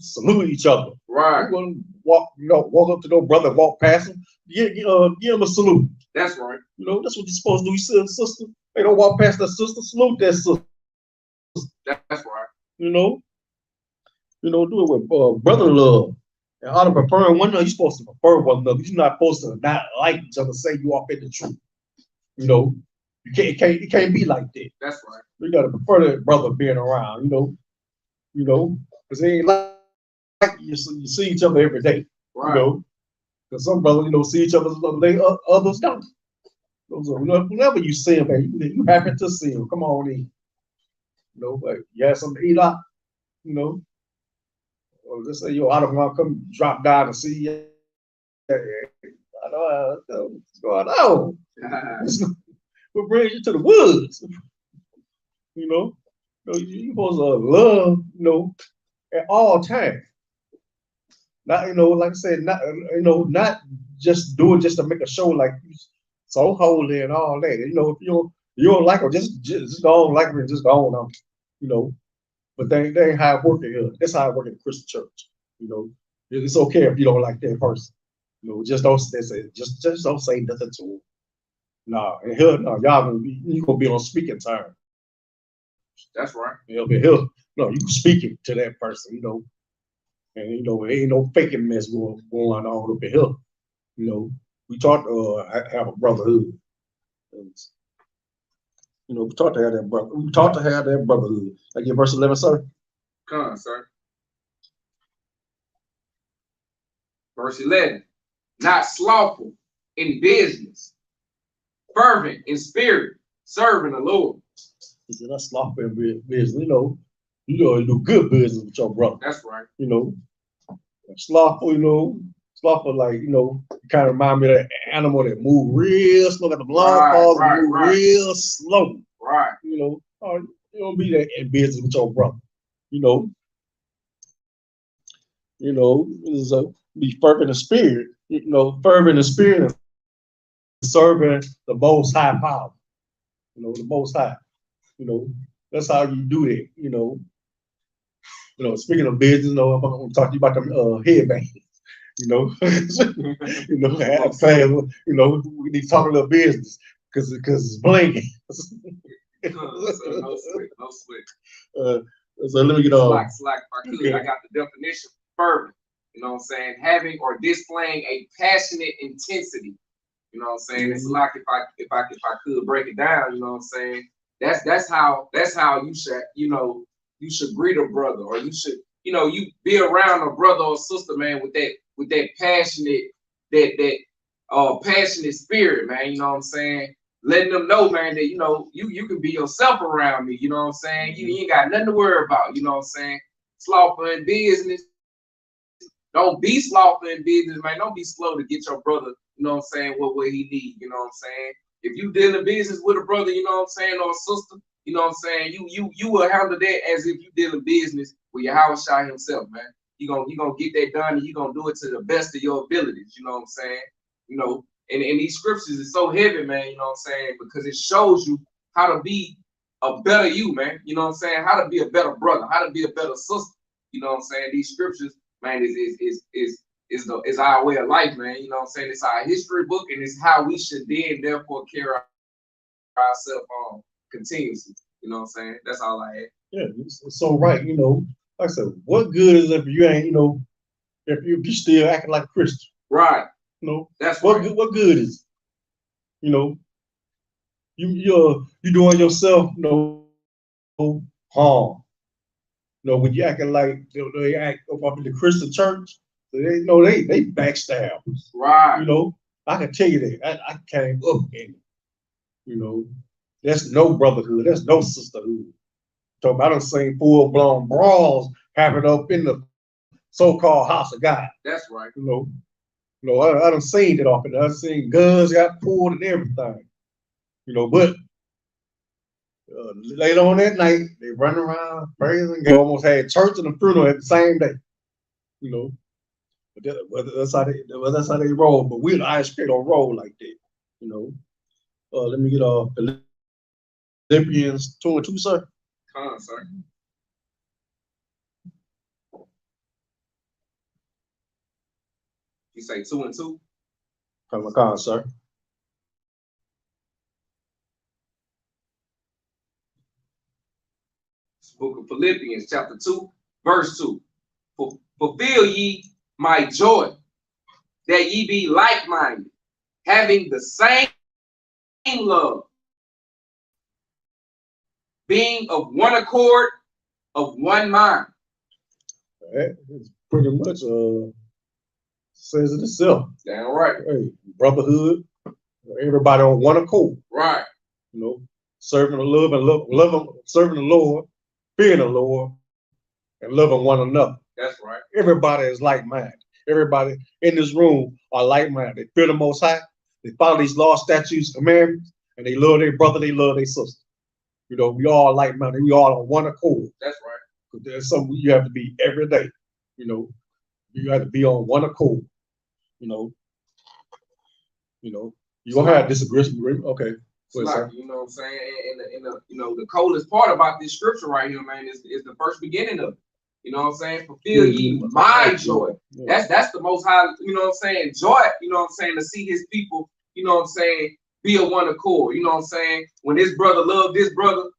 salute each other. Right. You're gonna walk up to no brother, walk past him, give him a salute. That's right. You know, that's what you're supposed to do. You see a sister, they don't walk past that sister, salute that sister. That's right. You know, do it with brother love. And out of preferring one another, you're supposed to prefer one another. You're not supposed to not like each other, say you off in the truth. You know, it can't be like that. That's right. You gotta prefer that brother being around, you know, because they ain't like you see each other every day. Right. You know, because some brothers, see each other every day, others don't. So whenever you see them, man, you happy to see them. Come on in. You know, but you have something to eat out, you know. Or let's say I don't want to come drop down and see you. I know what's going on. What brings you to the woods? You know, you're supposed to love, at all times. Not, like I said, not just do it just to make a show like you so holy and all that. You know, if you don't like them, just go on like them and just go on. You know, but they ain't how it work here. That's how it work in the Christian church. You know, it's okay if you don't like that person. You know, just don't say nothing to them. No, and here, no, you gonna be on speaking time. That's right. Here, no, you speaking to that person, and there ain't no faking mess going on up in here. You know, we taught to have a brotherhood. And, we taught to have that brother. We taught to have that brotherhood. Like in verse 11, sir. Come on, sir. Verse 11. Not slothful in business, fervent in spirit, serving the Lord. He said, that's slothful in business. You do good business with your brother. That's right. Slothful, Slothful, like, you know, kind of remind me of that animal that move real slow, got the long Right, paws, right, move right. real slow. Right. You know, or you don't be that in business with your brother. You know, is be fervent in spirit. You know, fervent in spirit and serving the Most High power. You know, the Most High. You know, that's how you do that. You know. Speaking of business, you know, I'm gonna talk to you about the headbands. You know, you know, you know, we need to talk a little business because it's blinking. No sweat, no sweat. So let me get on. Slack, if I could, I got the definition fervent. You know what I'm saying? Having or displaying a passionate intensity. You know what I'm saying? It's like if I could break it down, you know what I'm saying? That's how you should, you should greet a brother, or you should, you be around a brother or sister, man, with that passionate, passionate spirit, man. You know what I'm saying? Letting them know, man, that you can be yourself around me. You know what I'm saying? You ain't got nothing to worry about. You know what I'm saying? Slothful in business. Don't be slothful in business, man. Don't be slow to get your brother, you know what I'm saying, what he need. You know what I'm saying? If you deal in business with a brother, you know what I'm saying, or a sister, you know what I'm saying, you will handle that as if you deal in business with your Howard Shah himself, man. You gonna get that done, and you gonna do it to the best of your abilities. You know what I'm saying? And these scriptures is so heavy, man. You know what I'm saying? Because it shows you how to be a better you, man. You know what I'm saying? How to be a better brother, how to be a better sister. You know what I'm saying? These scriptures, man, is our way of life, man. You know what I'm saying? It's our history book, and it's how we should then therefore carry ourselves on continuously. You know what I'm saying? That's all I had. Yeah, it's so right. You know, like I said, what good is it if you ain't, if you still acting like a Christian? Right. You know, that's what right. What good is it? You know, you doing yourself harm. You know, when you acting like they act up in the Christian church, they backstabbers. Right. You know, I can tell you that. I came up in it. You know, that's no brotherhood. That's no sisterhood. So I done seen full blown brawls happen up in the so-called house of God. That's right. I done seen it off in there. I seen guns got pulled and everything. But later on that night, they run around praising God. Almost had church and a funeral at the same day. You know, that's how they roll. But we the ISUPK don't roll like that. You know. Let me get Philippians 2:2, sir. Come on, sir. You say 2:2? Come on, sir. Book of Philippians, chapter 2, verse 2. Fulfill ye my joy, that ye be like-minded, having the same love, being of one accord, of one mind. It's pretty much says it itself. Damn right. Hey, brotherhood, everybody on one accord. Right. Serving the love and loving, serving the Lord, fearing the Lord, and loving one another. That's right. Everybody is like-minded. Everybody in this room are like-minded. They fear the Most High. They follow these laws, statutes, commandments, and they love their brother. They love their sister. We all like-minded. We all on one accord. That's right. Because there's something you have to be every day. You have to be on one accord. You gonna have disagreement. Okay. Like, you know what I'm saying? And the coldest part about this scripture right here, man, is the first beginning of it. You know what I'm saying? Fulfill ye my joy. Yeah. That's the most high, you know what I'm saying? Joy, you know what I'm saying, to see his people, you know what I'm saying, be of one accord. You know what I'm saying? When this brother loved this brother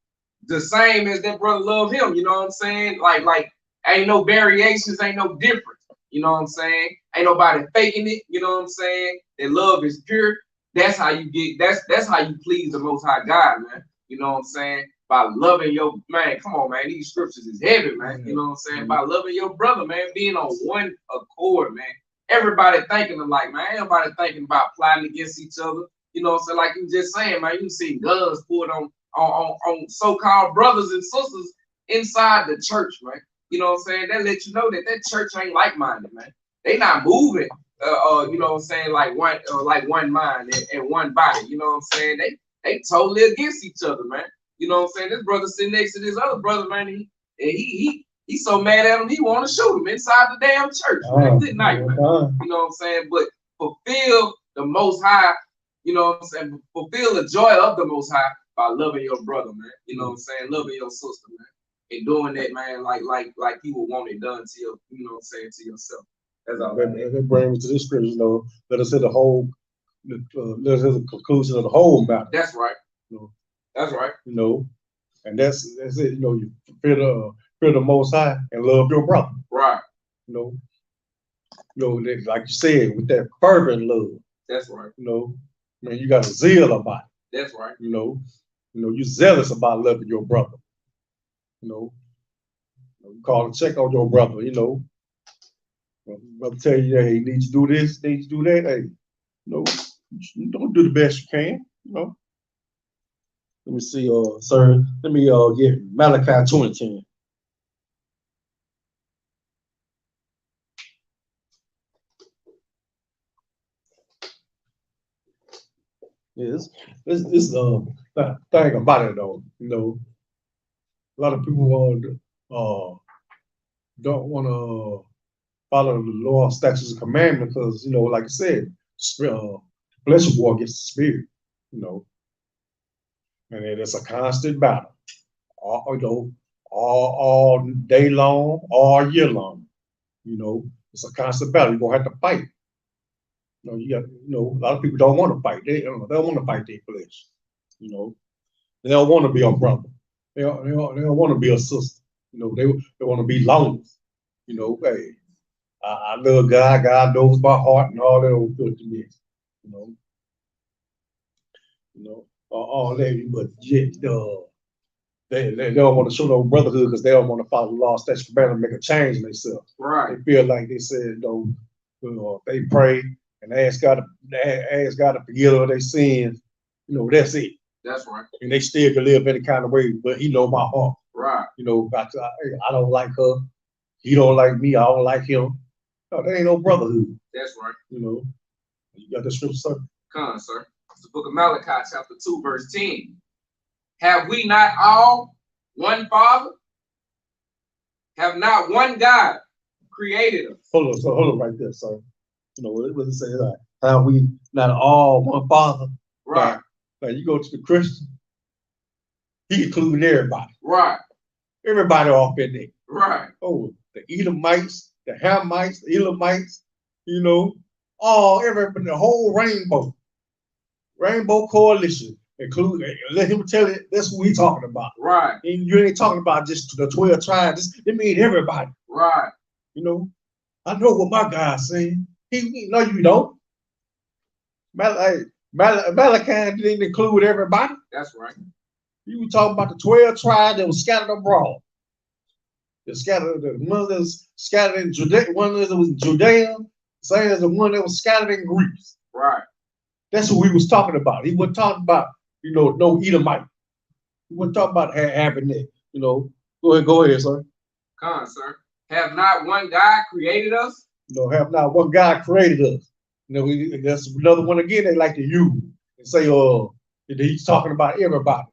the same as that brother loved him, you know what I'm saying? Like ain't no variations, ain't no difference. You know what I'm saying? Ain't nobody faking it, you know what I'm saying? Their love is pure. That's how you that's how you please the Most High God, man. You know what I'm saying? By loving your man. Come on, man. These scriptures is heavy, man. You know what I'm saying? By loving your brother, man. Being on one accord, man. Everybody thinking alike, man. Everybody thinking about plotting against each other. You know what I'm saying? Like you just saying, man. You see guns pulled on so-called brothers and sisters inside the church, man. You know what I'm saying? That lets you know that church ain't like-minded, man. They not moving you know what I'm saying, like one mind and one body. You know what I'm saying? They totally against each other, man. You know what I'm saying? This brother sitting next to this other brother, man. He's so mad at him, he want to shoot him inside the damn church, man. Good night, man. You know what I'm saying? But fulfill the Most High. You know what I'm saying? Fulfill the joy of the Most High by loving your brother, man. You know what I'm saying? Loving your sister, man. And doing that, man, like you would want it done to your, you know what I'm saying, to yourself. That's all. That brings me to this scripture, you know. Let us hit the whole. Let us hit the conclusion of the whole matter. That's right. You know, that's right. You know, and that's it. You know, you fear the Most High and love your brother. Right. You know, like you said, with that fervent love. That's right. You know, man, you got a zeal about it. That's right. You know, you're zealous about loving your brother. You know, you call and check on your brother. You know, brother tell you, hey, you need to do this, need to do that. Hey, you know, don't do the best you can. You know. Let me see, sir. Let me get Malachi 2:10. Yes, this thing about it though. You know, a lot of people don't want to follow the law, statutes, and commandments because you know, like I said, flesh of war against the spirit. You know, and it's a constant battle. All day long, all year long. You know, it's a constant battle. You're gonna have to fight. You know, a lot of people don't want to fight. They don't want to fight their flesh. You know, they don't want to be a brother. They don't want to be a sister. You know, they want to be lonely. You know, hey, I love God. God knows my heart and all that old filthiness. You know, all that. But yet, they don't want to show no brotherhood because they don't want to follow the law, statutes, commandments, make a change in themselves. Right. They feel like they said, you know, they pray and ask God to forgive them their sins. You know, that's it. That's right. And they still can live any kind of way, but He know my heart. Right. You know, I don't like her. He don't like me. I don't like him. No, there ain't no brotherhood. That's right. You know, you got the scripture, sir? Come on, sir. It's the book of Malachi, chapter 2, verse 10. Have we not all one Father? Have not one God created us? Hold on right there, sir. You know, what does it say? Like, have we not all one Father? Right. Like you go to the Christian, He including everybody. Right. Everybody off in there. Right. Oh, the Edomites, the Hamites, the Elamites, you know, the whole rainbow coalition, including, let him tell it, that's what we talking about. Right. And you ain't talking about just the 12 tribes, it means everybody. Right. You know, I know what my guy's saying. No, you don't. Malachi didn't include everybody. That's right. You were talking about the 12 tribes that was scattered abroad. One that was scattered in Judea, one that was in Judea, same as the one that was scattered in Greece. Right. That's what we was talking about. He wasn't talking about, you know, no Edomite. He wasn't talking about having that, you know. Go ahead, sir. Come on, sir. Have not one God created us? You know, have not one God created us. You know, that's another one again they like to use and say, he's talking about everybody.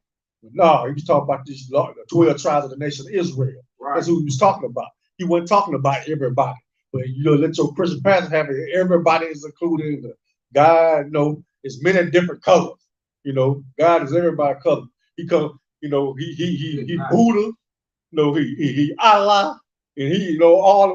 No, he was talking about the 12 tribes of the nation of Israel. Right. That's who he was talking about. He wasn't talking about everybody. But you know, let your Christian pastor have it. Everybody is included in the God, you know, it's many different colors. You know, God is everybody's color. He come, you know, he Buddha, you know, he Allah, and he, you know, all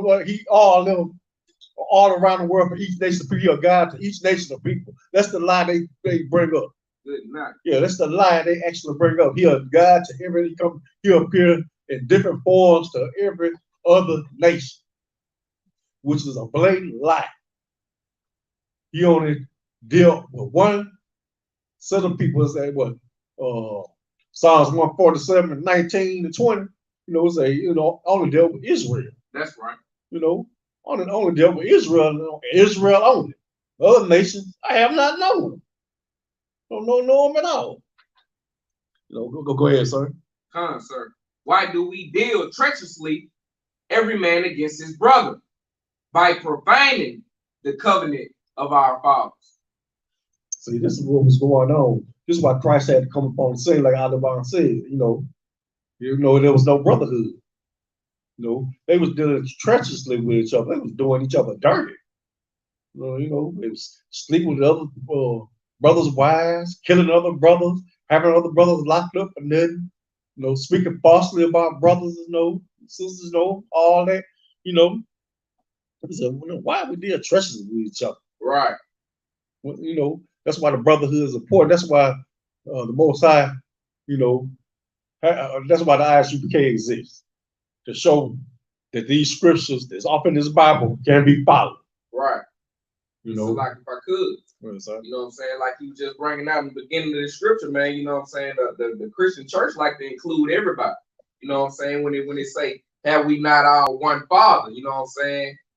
around the world for each nation to be a God to each nation of people. That's the lie they bring up. Good night. Yeah, that's the lie they actually bring up. He a God to every he'll appear in different forms to every other nation, which is a blatant lie. He only dealt with one set of people. Say what? Psalms 147 and 19 to 20. You know, say only dealt with Israel. That's right. You know, only dealt with Israel. Israel only. Other nations, I have not known. Don't know them at all. You know, go ahead, sir. Come on, sir. Why do we deal treacherously every man against his brother by profaning the covenant of our fathers. See, this is what was going on. This is why Christ had to come upon the scene, like Audubon said. There was no brotherhood. They was dealing treacherously with each other. They was doing each other dirty. They was sleeping with other brothers' wives, killing other brothers, having other brothers locked up, and then, speaking falsely about brothers, sisters, all that. So, why we deal treacherously with each other? Right. Well, that's why the brotherhood is important. That's why the Most High, that's why the ISUPK exists, to show that these scriptures that's up in this Bible can be followed. Right. So like if I could, what I'm saying, like you just bringing out in the beginning of the scripture, man, the Christian church like to include everybody. When they say, have we not all one Father?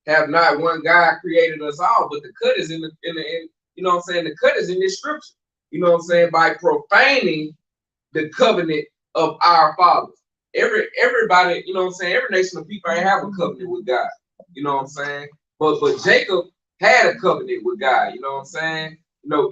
Have not one God created us all? But the cut is in the the cut is in this scripture. By profaning the covenant of our fathers. Everybody, every nation of people ain't have a covenant with God. But Jacob had a covenant with God.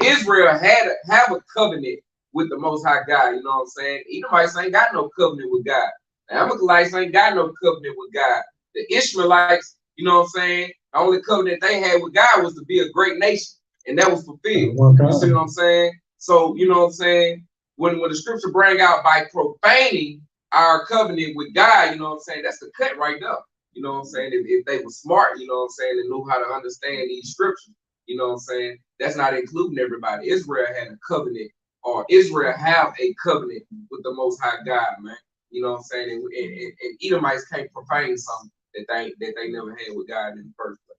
Israel have a covenant with the Most High God. Edomites ain't got no covenant with God. The Amalekites ain't got no covenant with God. The Ishmaelites, the only covenant they had with God was to be a great nation, and that was fulfilled. You see what I'm saying? So, when the scripture bring out by profaning our covenant with God, that's the cut right there. If they were smart, and knew how to understand these scriptures, that's not including everybody. Israel had a covenant, or Israel have a covenant with the Most High God, man. And Edomites can't profane something that they never had with God in the first place.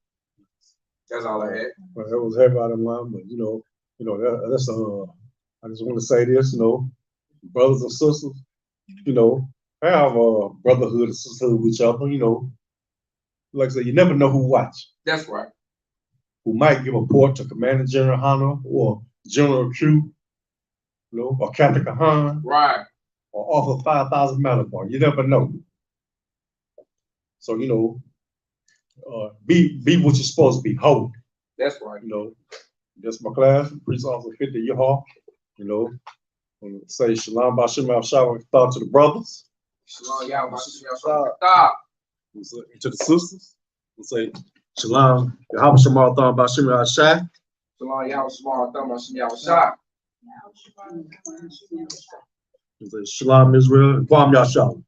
That's all I had. Well, that was everybody line, but that's I just want to say this, brothers and sisters, have a brotherhood and sisterhood with each other, like I said, you never know who watch. That's right. Who might give a report to Commander General Hunter or General Q, or Captain Kahan. Right. Or offer 5,000 Malabar. You never know. So, be what you're supposed to be. Holy. That's right. That's my class. Priest Officer 50 your heart. Say Shalom Bashim Al-Shah. Thought to the brothers. Shalom Bashim Al-Shah. To the sisters. We'll say Shalom. Yahweh Shamar Thon Bashim Al-Shah. Shalom Yahweh Shamar Thon Bashim Al-Shah. Shalom Israel. Kwam Yashah.